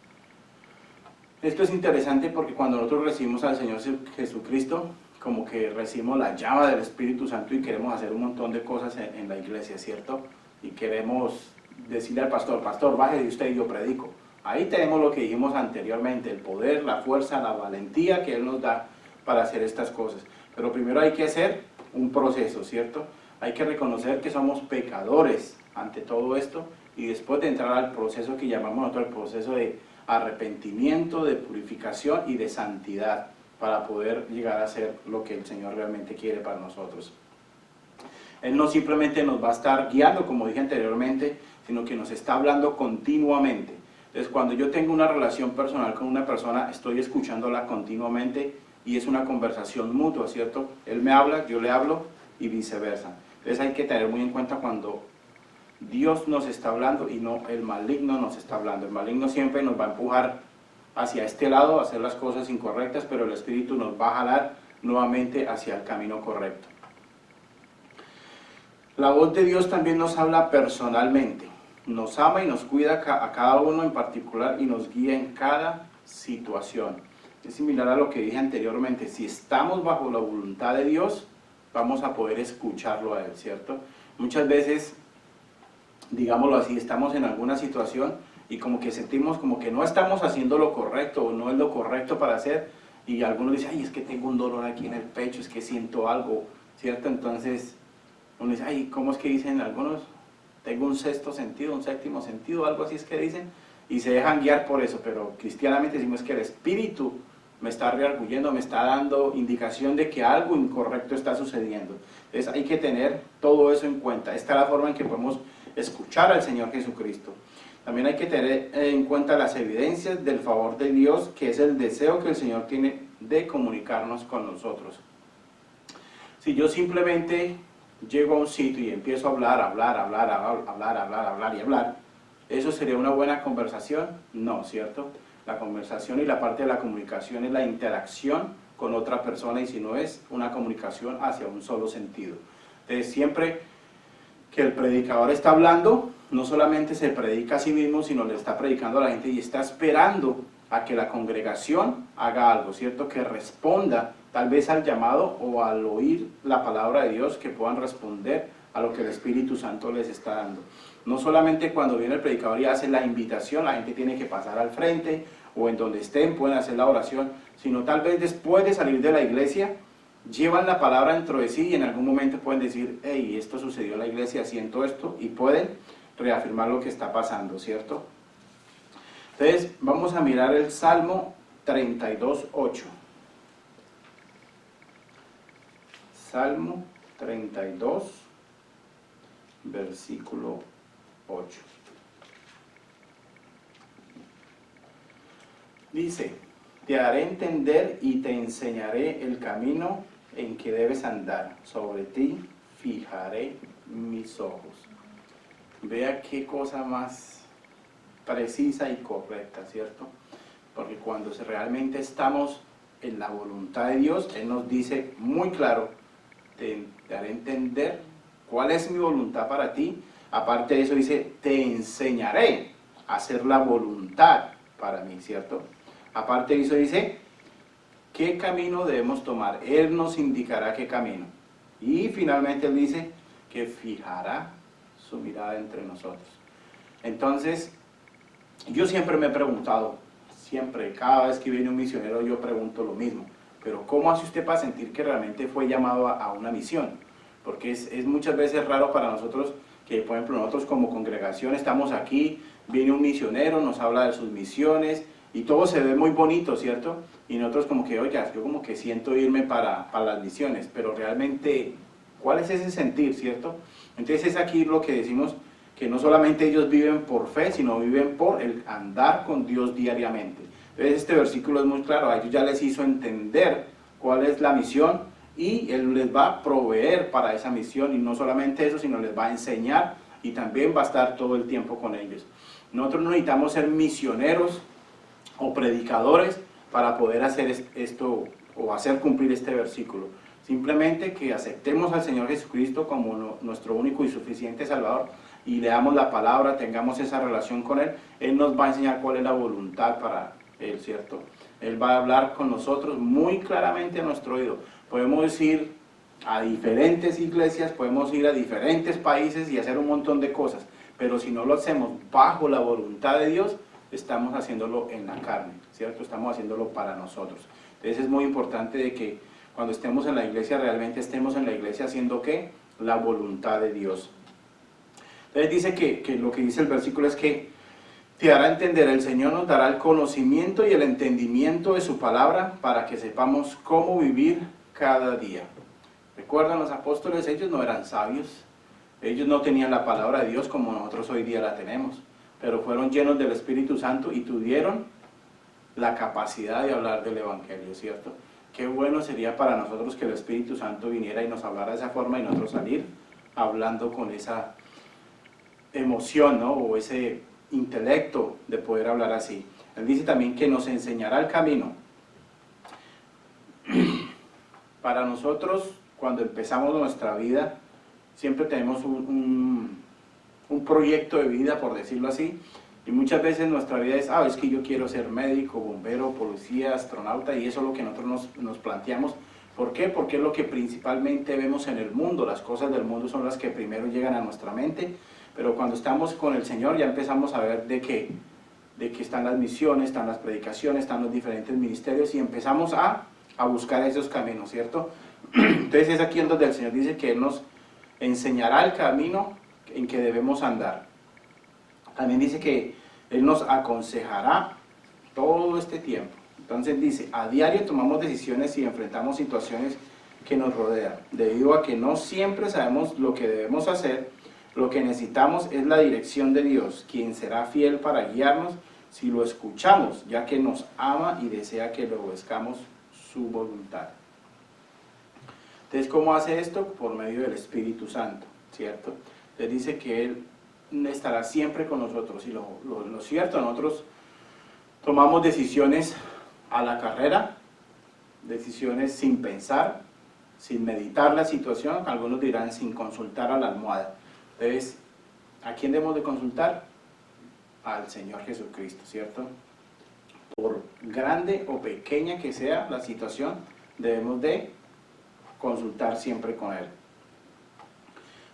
Esto es interesante porque cuando nosotros recibimos al Señor Jesucristo, como que recibimos la llama del Espíritu Santo y queremos hacer un montón de cosas en la iglesia, ¿cierto? Y queremos decirle al pastor, pastor, baje de usted y yo predico. Ahí tenemos lo que dijimos anteriormente, el poder, la fuerza, la valentía que Él nos da para hacer estas cosas. Pero primero hay que hacer un proceso, ¿cierto? Hay que reconocer que somos pecadores ante todo esto, y después de entrar al proceso que llamamos nosotros el proceso de arrepentimiento, de purificación y de santidad, para poder llegar a ser lo que el Señor realmente quiere para nosotros. Él no simplemente nos va a estar guiando, como dije anteriormente, sino que nos está hablando continuamente. Entonces, cuando yo tengo una relación personal con una persona, estoy escuchándola continuamente y es una conversación mutua, ¿cierto? Él me habla, yo le hablo y viceversa. Entonces hay que tener muy en cuenta cuando Dios nos está hablando y no el maligno nos está hablando. El maligno siempre nos va a empujar hacia este lado, a hacer las cosas incorrectas, pero el Espíritu nos va a jalar nuevamente hacia el camino correcto. La voz de Dios también nos habla personalmente, nos ama y nos cuida a cada uno en particular y nos guía en cada situación. Es similar a lo que dije anteriormente, si estamos bajo la voluntad de Dios, vamos a poder escucharlo a Él, ¿cierto? Muchas veces, digámoslo así, estamos en alguna situación y como que sentimos como que no estamos haciendo lo correcto o no es lo correcto para hacer, y algunos dicen, ay, es que tengo un dolor aquí en el pecho, es que siento algo, ¿cierto? Entonces uno dice, ay, ¿cómo es que dicen algunos? Tengo un sexto sentido, un séptimo sentido, algo así es que dicen, y se dejan guiar por eso, pero cristianamente decimos que el Espíritu me está rearguyendo, me está dando indicación de que algo incorrecto está sucediendo. Entonces hay que tener todo eso en cuenta. Esta es la forma en que podemos escuchar al Señor Jesucristo. También hay que tener en cuenta las evidencias del favor de Dios, que es el deseo que el Señor tiene de comunicarnos con nosotros. Si yo simplemente llego a un sitio y empiezo a hablar, ¿eso sería una buena conversación? No, ¿cierto? La conversación y la parte de la comunicación es la interacción con otra persona, y si no es una comunicación hacia un solo sentido. Entonces siempre que el predicador está hablando, no solamente se predica a sí mismo, sino le está predicando a la gente y está esperando a que la congregación haga algo, ¿cierto? Que responda tal vez al llamado o al oír la palabra de Dios, que puedan responder a lo que el Espíritu Santo les está dando. No solamente cuando viene el predicador y hace la invitación, la gente tiene que pasar al frente, o en donde estén pueden hacer la oración, sino tal vez después de salir de la iglesia, llevan la palabra dentro de sí y en algún momento pueden decir, hey, esto sucedió en la iglesia, siento esto, y pueden reafirmar lo que está pasando, ¿cierto? Entonces, vamos a mirar el Salmo 32:8. Salmo 32, versículo 8. Dice, te haré entender y te enseñaré el camino en que debes andar. Sobre ti fijaré mis ojos. Vea qué cosa más precisa y correcta, ¿cierto? Porque cuando realmente estamos en la voluntad de Dios, Él nos dice muy claro, te haré entender cuál es mi voluntad para ti. Aparte de eso dice, te enseñaré a hacer la voluntad para mí, ¿cierto? Aparte de eso dice, ¿qué camino debemos tomar? Él nos indicará qué camino. Y finalmente Él dice que fijará su mirada entre nosotros. Entonces, yo siempre me he preguntado, siempre, cada vez que viene un misionero yo pregunto lo mismo, pero ¿cómo hace usted para sentir que realmente fue llamado a una misión? Porque es muchas veces raro para nosotros que, por ejemplo, nosotros como congregación estamos aquí, viene un misionero, nos habla de sus misiones y todo se ve muy bonito, ¿cierto? Y nosotros como que, oiga, yo como que siento irme para las misiones, pero realmente, ¿cuál es ese sentir, cierto? Entonces es aquí lo que decimos, que no solamente ellos viven por fe, sino viven por el andar con Dios diariamente. Entonces este versículo es muy claro, a ellos ya les hizo entender cuál es la misión y Él les va a proveer para esa misión, y no solamente eso, sino les va a enseñar y también va a estar todo el tiempo con ellos. Nosotros no necesitamos ser misioneros o predicadores para poder hacer esto o hacer cumplir este versículo. Simplemente que aceptemos al Señor Jesucristo como nuestro único y suficiente Salvador y leamos la palabra, tengamos esa relación con Él. Él nos va a enseñar cuál es la voluntad para Él, ¿cierto? Él va a hablar con nosotros muy claramente a nuestro oído. Podemos ir a diferentes iglesias, podemos ir a diferentes países y hacer un montón de cosas, pero si no lo hacemos bajo la voluntad de Dios, estamos haciéndolo en la carne, ¿cierto? Estamos haciéndolo para nosotros. Entonces es muy importante de que cuando estemos en la iglesia, realmente estemos en la iglesia haciendo ¿qué? La voluntad de Dios. Entonces dice que lo que dice el versículo es que te hará entender, el Señor nos dará el conocimiento y el entendimiento de su palabra para que sepamos cómo vivir cada día. ¿Recuerdan los apóstoles? Ellos no eran sabios, ellos no tenían la palabra de Dios como nosotros hoy día la tenemos, pero fueron llenos del Espíritu Santo y tuvieron la capacidad de hablar del Evangelio, ¿cierto? Qué bueno sería para nosotros que el Espíritu Santo viniera y nos hablara de esa forma y nosotros salir hablando con esa emoción, ¿no? O ese intelecto de poder hablar así. Él dice también que nos enseñará el camino. Para nosotros, cuando empezamos nuestra vida, siempre tenemos un proyecto de vida, por decirlo así, y muchas veces nuestra vida es que yo quiero ser médico, bombero, policía, astronauta, y eso es lo que nosotros nos planteamos. ¿Por qué? Porque es lo que principalmente vemos en el mundo, las cosas del mundo son las que primero llegan a nuestra mente, pero cuando estamos con el Señor ya empezamos a ver de que están las misiones, están las predicaciones, están los diferentes ministerios, y empezamos a buscar esos caminos, ¿cierto? Entonces es aquí en donde el Señor dice que Él nos enseñará el camino en que debemos andar. También dice que Él nos aconsejará todo este tiempo. Entonces dice, a diario tomamos decisiones y enfrentamos situaciones que nos rodean. Debido a que no siempre sabemos lo que debemos hacer, lo que necesitamos es la dirección de Dios, quien será fiel para guiarnos si lo escuchamos, ya que nos ama y desea que lo obedezcamos su voluntad. Entonces, ¿cómo hace esto? Por medio del Espíritu Santo, ¿cierto? Entonces dice que Él estará siempre con nosotros, y lo cierto, nosotros tomamos decisiones a la carrera, decisiones sin pensar, sin meditar la situación, algunos dirán sin consultar a la almohada. Entonces, ¿a quién debemos de consultar? Al Señor Jesucristo, ¿cierto? Por grande o pequeña que sea la situación, debemos de consultar siempre con Él.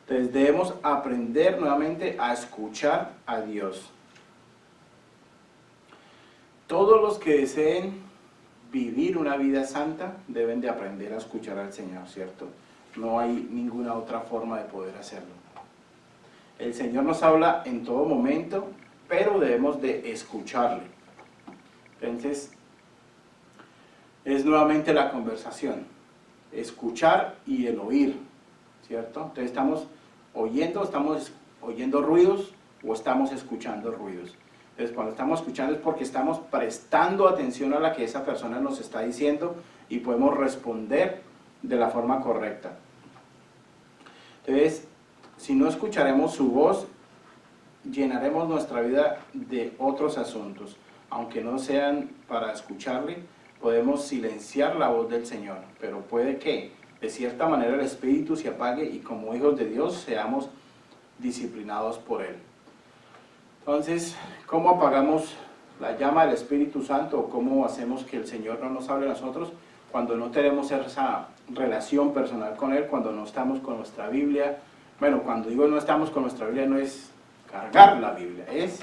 Entonces debemos aprender nuevamente a escuchar a Dios. Todos los que deseen vivir una vida santa deben de aprender a escuchar al Señor, ¿cierto? No hay ninguna otra forma de poder hacerlo. El Señor nos habla en todo momento, pero debemos de escucharle. Entonces, es nuevamente la conversación, escuchar y el oír, ¿cierto? Entonces estamos oyendo ruidos o estamos escuchando ruidos. Entonces cuando estamos escuchando es porque estamos prestando atención a la que esa persona nos está diciendo y podemos responder de la forma correcta. Entonces, si no escucharemos su voz, llenaremos nuestra vida de otros asuntos. Aunque no sean para escucharle, podemos silenciar la voz del Señor, pero puede que de cierta manera el espíritu se apague y como hijos de Dios seamos disciplinados por Él. Entonces, ¿cómo apagamos la llama del Espíritu Santo, o cómo hacemos que el Señor no nos hable a nosotros cuando no tenemos esa relación personal con Él, cuando no estamos con nuestra Biblia. Bueno, cuando digo no estamos con nuestra Biblia, no es cargar la Biblia, es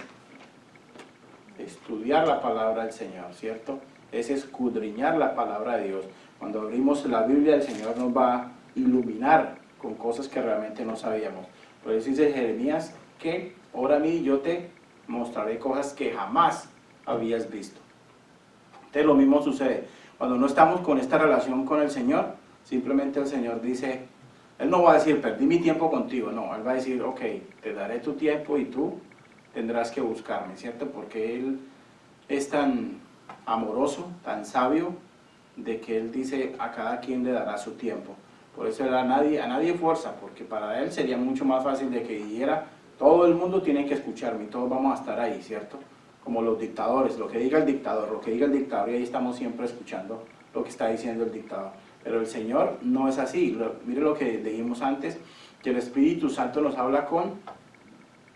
estudiar la palabra del Señor, ¿cierto? Es escudriñar la palabra de Dios. Cuando abrimos la Biblia, el Señor nos va a iluminar con cosas que realmente no sabíamos. Por eso dice Jeremías que ahora a mí yo te mostraré cosas que jamás habías visto. Entonces lo mismo sucede. Cuando no estamos con esta relación con el Señor, simplemente el Señor dice, Él no va a decir, perdí mi tiempo contigo, no, Él va a decir, ok, te daré tu tiempo y tú tendrás que buscarme, ¿cierto? Porque Él es tan amoroso, tan sabio, de que Él dice, a cada quien le dará su tiempo. Por eso a nadie fuerza, porque para Él sería mucho más fácil de que dijera, todo el mundo tiene que escucharme y todos vamos a estar ahí, ¿cierto? Como los dictadores, lo que diga el dictador, y ahí estamos siempre escuchando lo que está diciendo el dictador. Pero el Señor no es así. Mire lo que dijimos antes, que el Espíritu Santo nos habla con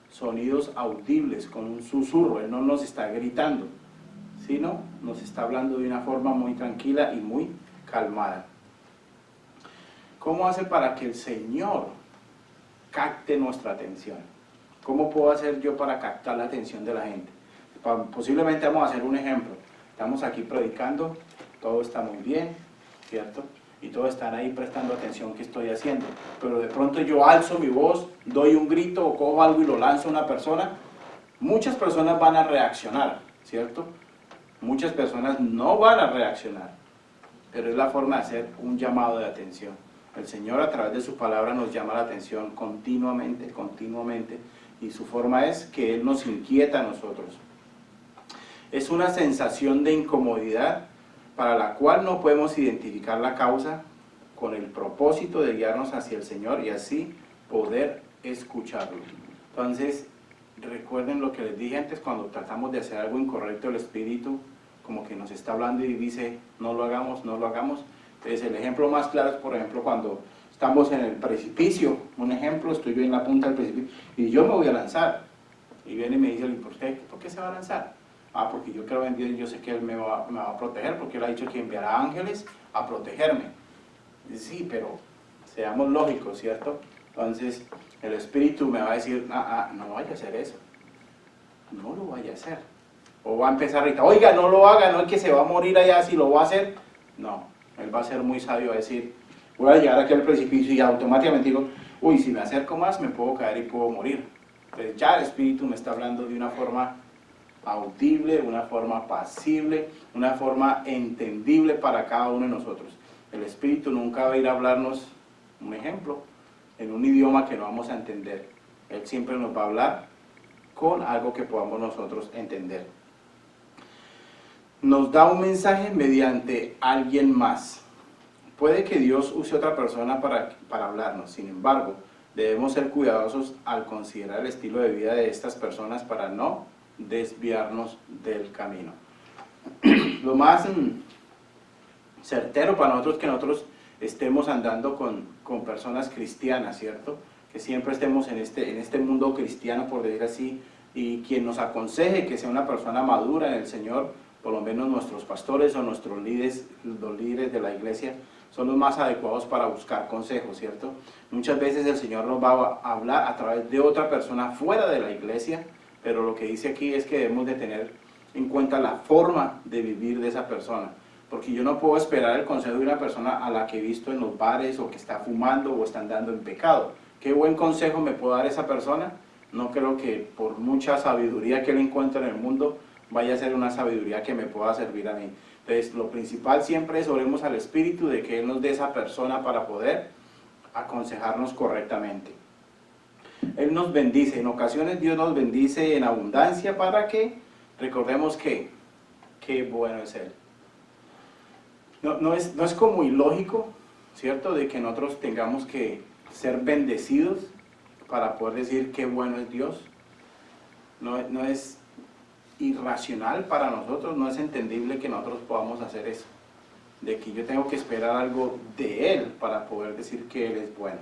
sonidos audibles, con un susurro. Él no nos está gritando, sino nos está hablando de una forma muy tranquila y muy calmada. ¿Cómo hace para que el Señor capte nuestra atención? ¿Cómo puedo hacer yo para captar la atención de la gente? Posiblemente vamos a hacer un ejemplo. Estamos aquí predicando, todo está muy bien, ¿cierto? Y todos están ahí prestando atención que estoy haciendo. Pero de pronto yo alzo mi voz, doy un grito o cojo algo y lo lanzo a una persona. Muchas personas van a reaccionar, ¿cierto? Muchas personas no van a reaccionar. Pero es la forma de hacer un llamado de atención. El Señor a través de su palabra nos llama la atención continuamente, y su forma es que Él nos inquieta a nosotros. Es una sensación de incomodidad para la cual no podemos identificar la causa, con el propósito de guiarnos hacia el Señor y así poder escucharlo. Entonces, recuerden lo que les dije antes, cuando tratamos de hacer algo incorrecto, el Espíritu como que nos está hablando y dice, no lo hagamos, no lo hagamos. Entonces el ejemplo más claro es, por ejemplo, cuando estamos en el precipicio. Un ejemplo, estoy yo en la punta del precipicio y yo me voy a lanzar. Y viene y me dice, ¿por qué se va a lanzar? Ah, porque yo creo en Dios y yo sé que Él me va a proteger, porque Él ha dicho que enviará ángeles a protegerme. Sí, pero seamos lógicos, ¿cierto? Entonces el Espíritu me va a decir, no vaya a hacer eso. No lo vaya a hacer. O va a empezar ahorita, oiga, no lo haga, no es que se va a morir allá si lo va a hacer. No, Él va a ser muy sabio a decir, voy a llegar aquí al precipicio y automáticamente digo, uy, si me acerco más me puedo caer y puedo morir. Entonces ya el Espíritu me está hablando de una forma audible, una forma pasible, una forma entendible para cada uno de nosotros. El Espíritu nunca va a ir a hablarnos, un ejemplo, en un idioma que no vamos a entender. Él siempre nos va a hablar con algo que podamos nosotros entender. Nos da un mensaje mediante alguien más. Puede que Dios use otra persona para hablarnos, sin embargo, debemos ser cuidadosos al considerar el estilo de vida de estas personas para no desviarnos del camino. Lo más certero para nosotros que nosotros estemos andando con personas cristianas, ¿cierto? Que siempre estemos en este mundo cristiano, por decir así, y quien nos aconseje que sea una persona madura en el Señor, por lo menos nuestros pastores o nuestros líderes, los líderes de la iglesia, son los más adecuados para buscar consejos, ¿cierto? Muchas veces el Señor nos va a hablar a través de otra persona fuera de la iglesia, pero lo que dice aquí es que debemos de tener en cuenta la forma de vivir de esa persona, porque yo no puedo esperar el consejo de una persona a la que he visto en los bares o que está fumando o está andando en pecado. ¿Qué buen consejo me puede dar esa persona? No creo que por mucha sabiduría que él encuentre en el mundo vaya a ser una sabiduría que me pueda servir a mí. Entonces lo principal siempre es oremos al Espíritu de que Él nos dé esa persona para poder aconsejarnos correctamente. Él nos bendice, en ocasiones Dios nos bendice en abundancia para que recordemos que qué bueno es Él. No es como ilógico, ¿cierto? De que nosotros tengamos que ser bendecidos para poder decir qué bueno es Dios. No es irracional para nosotros, no es entendible que nosotros podamos hacer eso. De que yo tengo que esperar algo de Él para poder decir que Él es bueno.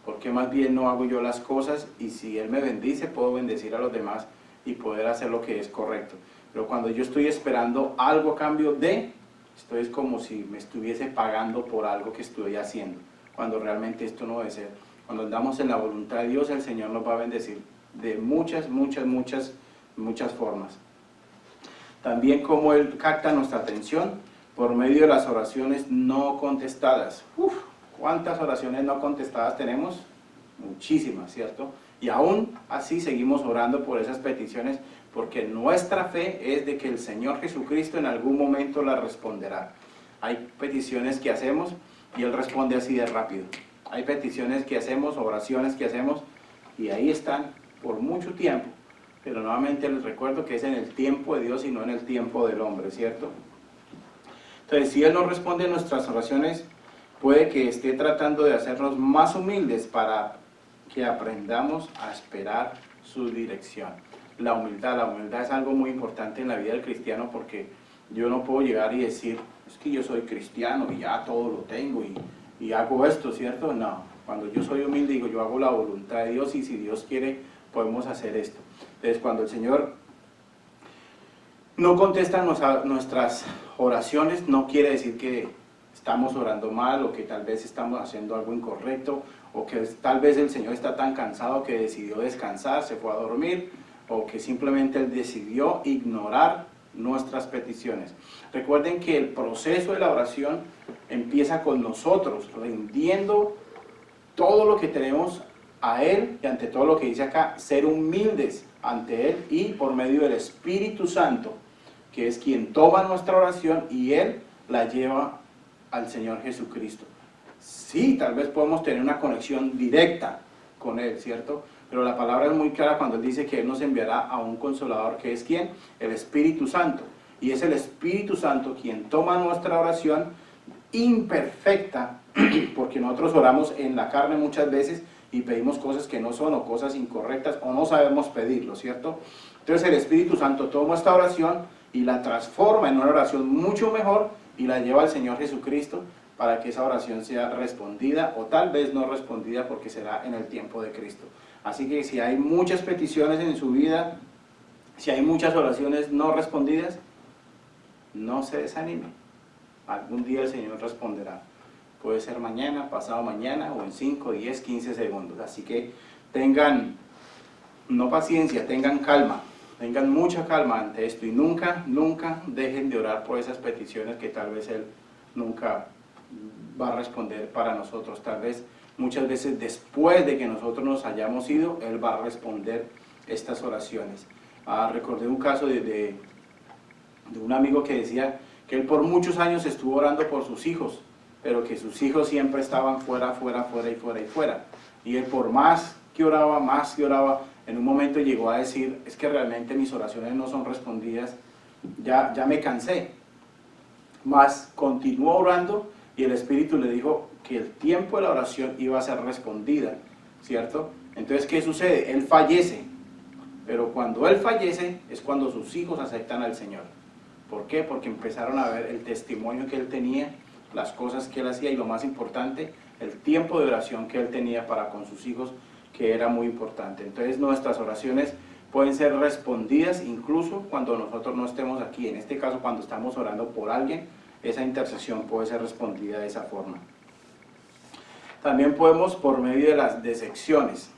Porque más bien no hago yo las cosas y si Él me bendice puedo bendecir a los demás y poder hacer lo que es correcto. Pero cuando yo estoy esperando algo a cambio de, esto es como si me estuviese pagando por algo que estoy haciendo, cuando realmente esto no debe ser. Cuando andamos en la voluntad de Dios, el Señor nos va a bendecir de muchas formas. También como Él capta nuestra atención por medio de las oraciones no contestadas. ¿Cuántas oraciones no contestadas tenemos? Muchísimas, ¿cierto? Y aún así seguimos orando por esas peticiones, porque nuestra fe es de que el Señor Jesucristo en algún momento las responderá. Hay peticiones que hacemos y Él responde así de rápido. Hay peticiones que hacemos, oraciones que hacemos, y ahí están por mucho tiempo. Pero nuevamente les recuerdo que es en el tiempo de Dios y no en el tiempo del hombre, ¿cierto? Entonces, si Él no responde a nuestras oraciones, puede que esté tratando de hacernos más humildes para que aprendamos a esperar su dirección. La humildad es algo muy importante en la vida del cristiano, porque yo no puedo llegar y decir, es que yo soy cristiano y ya todo lo tengo y hago esto, ¿cierto? No, cuando yo soy humilde digo, yo hago la voluntad de Dios y si Dios quiere podemos hacer esto. Entonces, cuando el Señor no contesta nuestras oraciones, no quiere decir que estamos orando mal o que tal vez estamos haciendo algo incorrecto, o que tal vez el Señor está tan cansado que decidió descansar, se fue a dormir, o que simplemente Él decidió ignorar nuestras peticiones. Recuerden que el proceso de la oración empieza con nosotros rindiendo todo lo que tenemos a Él, y ante todo lo que dice acá, ser humildes ante Él, y por medio del Espíritu Santo, que es quien toma nuestra oración y Él la lleva al Señor Jesucristo. Sí, tal vez podemos tener una conexión directa con Él, ¿cierto? Pero la palabra es muy clara cuando Él dice que Él nos enviará a un consolador, que es ¿quién? El Espíritu Santo. Y es el Espíritu Santo quien toma nuestra oración imperfecta, porque nosotros oramos en la carne muchas veces y pedimos cosas que no son, o cosas incorrectas, o no sabemos pedirlo, ¿cierto? Entonces el Espíritu Santo toma esta oración y la transforma en una oración mucho mejor y la lleva al Señor Jesucristo para que esa oración sea respondida, o tal vez no respondida, porque será en el tiempo de Cristo. Así que si hay muchas peticiones en su vida, si hay muchas oraciones no respondidas, no se desanime. Algún día el Señor responderá. Puede ser mañana, pasado mañana, o en 5, 10, 15 segundos. Así que tengan, no paciencia, tengan calma. Tengan mucha calma ante esto y nunca dejen de orar por esas peticiones que tal vez Él nunca va a responder para nosotros. Tal vez muchas veces después de que nosotros nos hayamos ido, Él va a responder estas oraciones. Recordé un caso de un amigo que decía que él por muchos años estuvo orando por sus hijos, pero que sus hijos siempre estaban fuera. Y él por más que oraba, en un momento llegó a decir, es que realmente mis oraciones no son respondidas, ya me cansé. Mas continuó orando y el Espíritu le dijo que el tiempo de la oración iba a ser respondida, ¿cierto? Entonces, ¿qué sucede? Él fallece, pero cuando él fallece es cuando sus hijos aceptan al Señor. ¿Por qué? Porque empezaron a ver el testimonio que él tenía, las cosas que él hacía y lo más importante, el tiempo de oración que él tenía para con sus hijos, que era muy importante. Entonces nuestras oraciones pueden ser respondidas incluso cuando nosotros no estemos aquí. En este caso, cuando estamos orando por alguien, esa intercesión puede ser respondida de esa forma. También podemos por medio de las disecciones.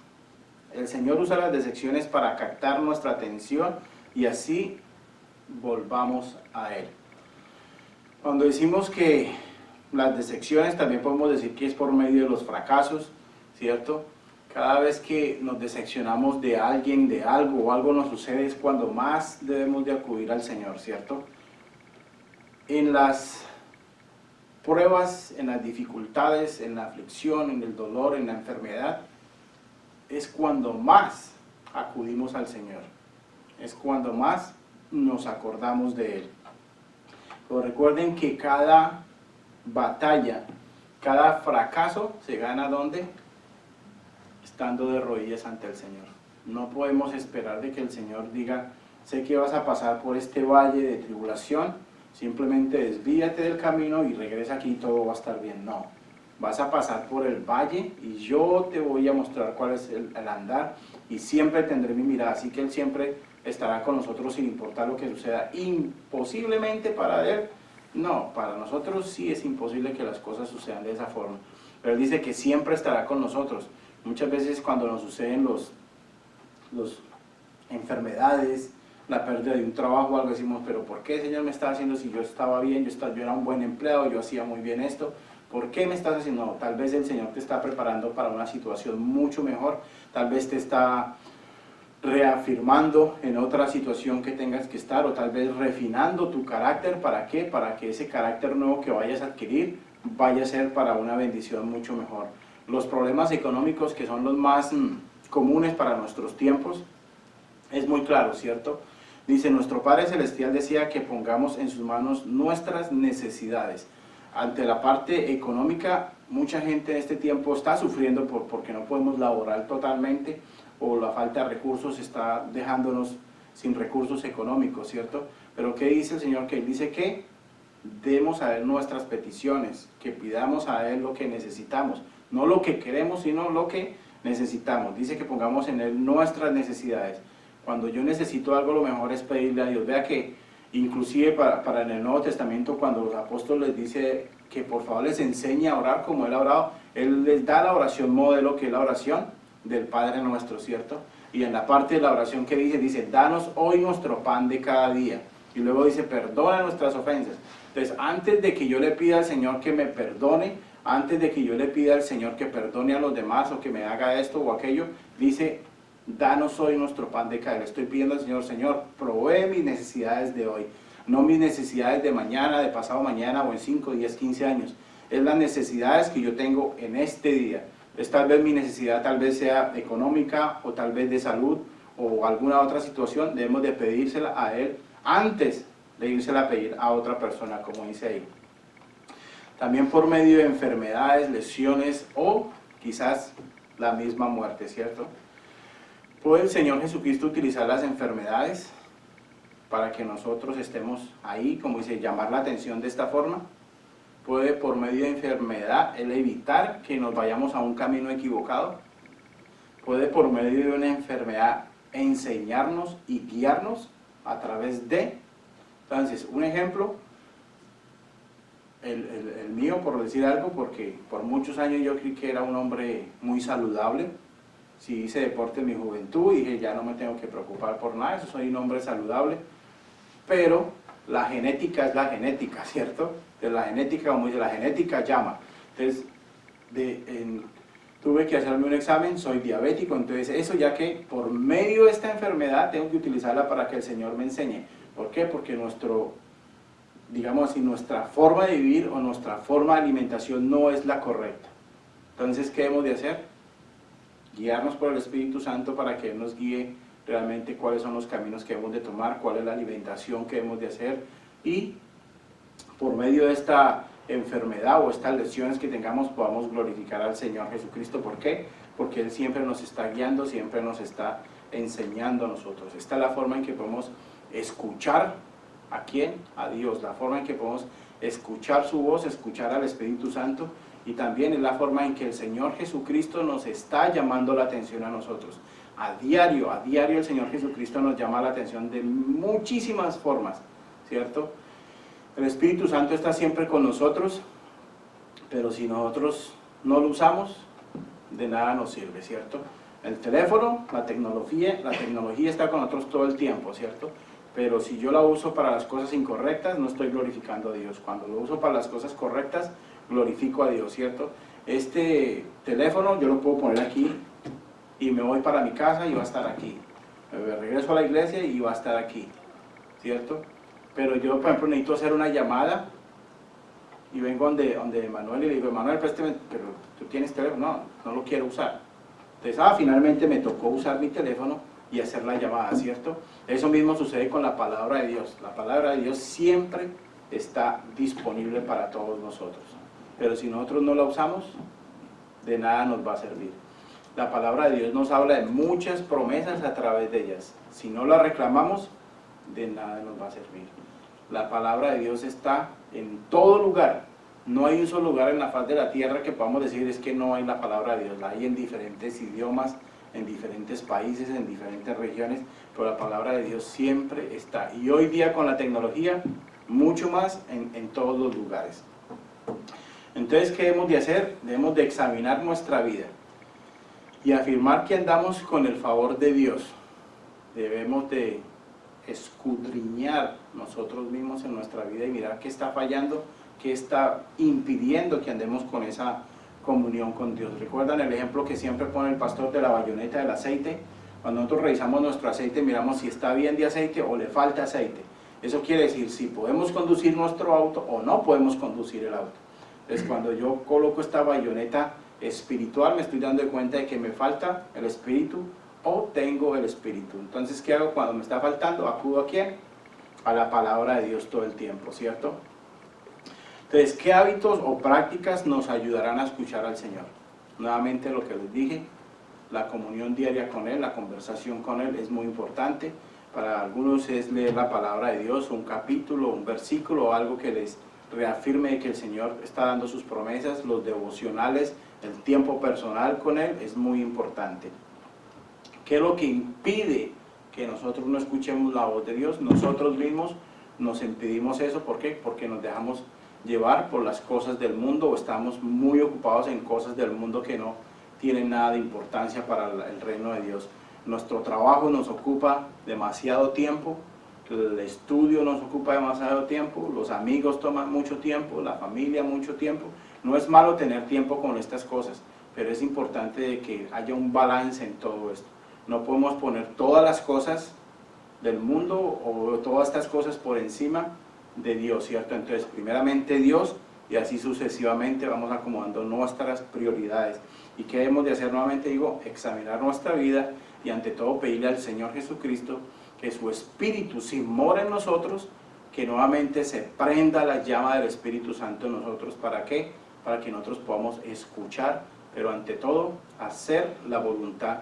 El Señor usa las disecciones para captar nuestra atención y así volvamos a Él. Cuando decimos que las disecciones, también podemos decir que es por medio de los fracasos, ¿cierto? Cada vez que nos decepcionamos de alguien, de algo, o algo nos sucede, es cuando más debemos de acudir al Señor, ¿cierto? En las pruebas, en las dificultades, en la aflicción, en el dolor, en la enfermedad, es cuando más acudimos al Señor. Es cuando más nos acordamos de Él. Pero recuerden que cada batalla, cada fracaso se gana ¿dónde? Estando de rodillas ante el Señor. No podemos esperar de que el Señor diga, sé que vas a pasar por este valle de tribulación, simplemente desvíate del camino y regresa aquí y todo va a estar bien. No, vas a pasar por el valle y yo te voy a mostrar cuál es el andar y siempre tendré mi mirada, así que Él siempre estará con nosotros sin importar lo que suceda. Imposiblemente para Él, no, para nosotros sí es imposible que las cosas sucedan de esa forma, pero Él dice que siempre estará con nosotros. Muchas veces cuando nos suceden los enfermedades, la pérdida de un trabajo o algo, decimos, pero ¿por qué, Señor, me está haciendo si yo estaba bien, yo era un buen empleado, yo hacía muy bien esto? ¿Por qué me estás haciendo? No, tal vez el Señor te está preparando para una situación mucho mejor, tal vez te está reafirmando en otra situación que tengas que estar, o tal vez refinando tu carácter. ¿Para qué? Para que ese carácter nuevo que vayas a adquirir vaya a ser para una bendición mucho mejor. Los problemas económicos, que son los más comunes para nuestros tiempos, es muy claro, ¿cierto? Dice, nuestro Padre Celestial decía que pongamos en sus manos nuestras necesidades. Ante la parte económica, mucha gente en este tiempo está sufriendo porque no podemos laborar totalmente, o la falta de recursos está dejándonos sin recursos económicos, ¿cierto? Pero ¿qué dice el Señor? Que Él dice que demos a Él nuestras peticiones, que pidamos a Él lo que necesitamos, no lo que queremos, sino lo que necesitamos. Dice que pongamos en Él nuestras necesidades. Cuando yo necesito algo, lo mejor es pedirle a Dios. Vea que inclusive para en el Nuevo Testamento, cuando los apóstoles les dice que por favor les enseñe a orar como Él ha orado, Él les da la oración modelo, que es la oración del Padre Nuestro, ¿cierto? Y en la parte de la oración que dice, danos hoy nuestro pan de cada día. Y luego dice, perdona nuestras ofensas. Entonces, antes de que yo le pida al Señor que me perdone, antes de que yo le pida al Señor que perdone a los demás o que me haga esto o aquello, dice, danos hoy nuestro pan de cada día. Estoy pidiendo al Señor, Señor, provee mis necesidades de hoy, no mis necesidades de mañana, de pasado mañana o en 5, 10, 15 años. Es las necesidades que yo tengo en este día. Es tal vez mi necesidad, tal vez sea económica o tal vez de salud o alguna otra situación. Debemos de pedírsela a Él antes de írsela a pedir a otra persona, como dice ahí. También por medio de enfermedades, lesiones o quizás la misma muerte, ¿cierto? ¿Puede el Señor Jesucristo utilizar las enfermedades para que nosotros estemos ahí, como dice, llamar la atención de esta forma? ¿Puede por medio de enfermedad Él evitar que nos vayamos a un camino equivocado? ¿Puede por medio de una enfermedad enseñarnos y guiarnos a través de? Entonces, un ejemplo, el mío, por decir algo, porque por muchos años yo creí que era un hombre muy saludable. Si hice deporte en mi juventud, dije, ya no me tengo que preocupar por nada, eso, soy un hombre saludable. Pero la genética es la genética, ¿cierto? De la genética, como dice, la genética llama. Entonces, tuve que hacerme un examen, soy diabético, entonces eso, ya que por medio de esta enfermedad tengo que utilizarla para que el Señor me enseñe. ¿Por qué? Porque digamos así, nuestra forma de vivir o nuestra forma de alimentación no es la correcta. Entonces, ¿qué debemos de hacer? Guiarnos por el Espíritu Santo para que Él nos guíe realmente cuáles son los caminos que debemos de tomar, cuál es la alimentación que debemos de hacer, y por medio de esta enfermedad o estas lesiones que tengamos podamos glorificar al Señor Jesucristo. ¿Por qué? Porque Él siempre nos está guiando, siempre nos está enseñando a nosotros. Esta es la forma en que podemos escuchar ¿a quién? A Dios, la forma en que podemos escuchar su voz, escuchar al Espíritu Santo, y también es la forma en que el Señor Jesucristo nos está llamando la atención a nosotros. A diario el Señor Jesucristo nos llama la atención de muchísimas formas, ¿cierto? El Espíritu Santo está siempre con nosotros, pero si nosotros no lo usamos, de nada nos sirve, ¿cierto? El teléfono, la tecnología está con nosotros todo el tiempo, ¿cierto? Pero si yo la uso para las cosas incorrectas, no estoy glorificando a Dios. Cuando lo uso para las cosas correctas, glorifico a Dios, ¿cierto? Este teléfono yo lo puedo poner aquí y me voy para mi casa y va a estar aquí. Me regreso a la iglesia y va a estar aquí, ¿cierto? Pero yo, por ejemplo, necesito hacer una llamada y vengo donde Manuel y le digo, Manuel, préstame, pero tú tienes teléfono, no lo quiero usar. Entonces, finalmente me tocó usar mi teléfono y hacer la llamada, ¿cierto? Eso mismo sucede con la palabra de Dios. La palabra de Dios siempre está disponible para todos nosotros. Pero si nosotros no la usamos, de nada nos va a servir. La palabra de Dios nos habla de muchas promesas a través de ellas. Si no la reclamamos, de nada nos va a servir. La palabra de Dios está en todo lugar. No hay un solo lugar en la faz de la tierra que podamos decir es que no hay la palabra de Dios. La hay en diferentes idiomas, en diferentes países, en diferentes regiones, pero la palabra de Dios siempre está. Y hoy día con la tecnología, mucho más en todos los lugares. Entonces, ¿qué debemos de hacer? Debemos de examinar nuestra vida y afirmar que andamos con el favor de Dios. Debemos de escudriñar nosotros mismos en nuestra vida y mirar qué está fallando, qué está impidiendo que andemos con esa comunión con Dios. ¿Recuerdan el ejemplo que siempre pone el pastor de la bayoneta del aceite? Cuando nosotros revisamos nuestro aceite, miramos si está bien de aceite o le falta aceite. Eso quiere decir si podemos conducir nuestro auto o no podemos conducir el auto. Entonces, cuando yo coloco esta bayoneta espiritual, me estoy dando cuenta de que me falta el espíritu o tengo el espíritu. Entonces, ¿qué hago cuando me está faltando? ¿Acudo a quién? A la palabra de Dios todo el tiempo, ¿cierto? Entonces, ¿qué hábitos o prácticas nos ayudarán a escuchar al Señor? Nuevamente lo que les dije, la comunión diaria con Él, la conversación con Él es muy importante. Para algunos es leer la palabra de Dios, un capítulo, un versículo o algo que les reafirme que el Señor está dando sus promesas. Los devocionales, el tiempo personal con Él es muy importante. ¿Qué es lo que impide que nosotros no escuchemos la voz de Dios? Nosotros mismos nos impedimos eso. ¿Por qué? Porque nos dejamos llevar por las cosas del mundo o estamos muy ocupados en cosas del mundo que no tienen nada de importancia para el reino de Dios. Nuestro trabajo nos ocupa demasiado tiempo, el estudio nos ocupa demasiado tiempo, los amigos toman mucho tiempo, la familia mucho tiempo. No es malo tener tiempo con estas cosas, pero es importante de que haya un balance en todo esto. No podemos poner todas las cosas del mundo o todas estas cosas por encima de Dios, ¿cierto? Entonces, primeramente Dios y así sucesivamente vamos acomodando nuestras prioridades. ¿Y qué debemos de hacer nuevamente? Digo, examinar nuestra vida y ante todo pedirle al Señor Jesucristo que su Espíritu, si mora en nosotros, que nuevamente se prenda la llama del Espíritu Santo en nosotros. ¿Para qué? Para que nosotros podamos escuchar, pero ante todo hacer la voluntad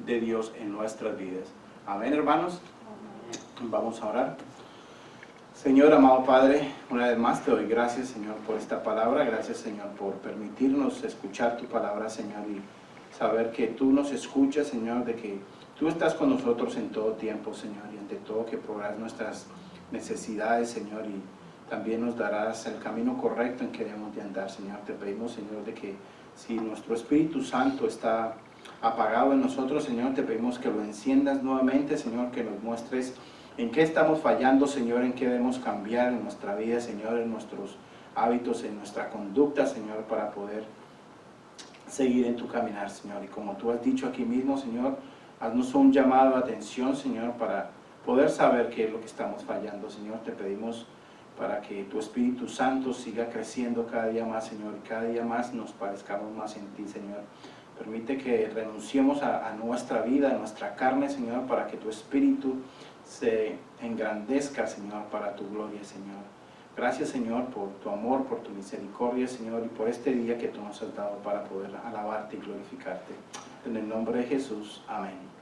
de Dios en nuestras vidas. Amén, hermanos. Vamos a orar. Señor, amado Padre, una vez más te doy gracias, Señor, por esta palabra. Gracias, Señor, por permitirnos escuchar tu palabra, Señor, y saber que tú nos escuchas, Señor, de que tú estás con nosotros en todo tiempo, Señor, y ante todo que proveerás nuestras necesidades, Señor, y también nos darás el camino correcto en que debemos de andar, Señor. Te pedimos, Señor, de que si nuestro Espíritu Santo está apagado en nosotros, Señor, te pedimos que lo enciendas nuevamente, Señor, que nos muestres en qué estamos fallando, Señor, en qué debemos cambiar en nuestra vida, Señor, en nuestros hábitos, en nuestra conducta, Señor, para poder seguir en tu caminar, Señor. Y como tú has dicho aquí mismo, Señor, haznos un llamado de atención, Señor, para poder saber qué es lo que estamos fallando, Señor. Te pedimos para que tu Espíritu Santo siga creciendo cada día más, Señor, y cada día más nos parezcamos más en ti, Señor. Permite que renunciemos a nuestra vida, a nuestra carne, Señor, para que tu Espíritu se engrandezca, Señor, para tu gloria, Señor. Gracias, Señor, por tu amor, por tu misericordia, Señor, y por este día que tú nos has dado para poder alabarte y glorificarte. En el nombre de Jesús, amén.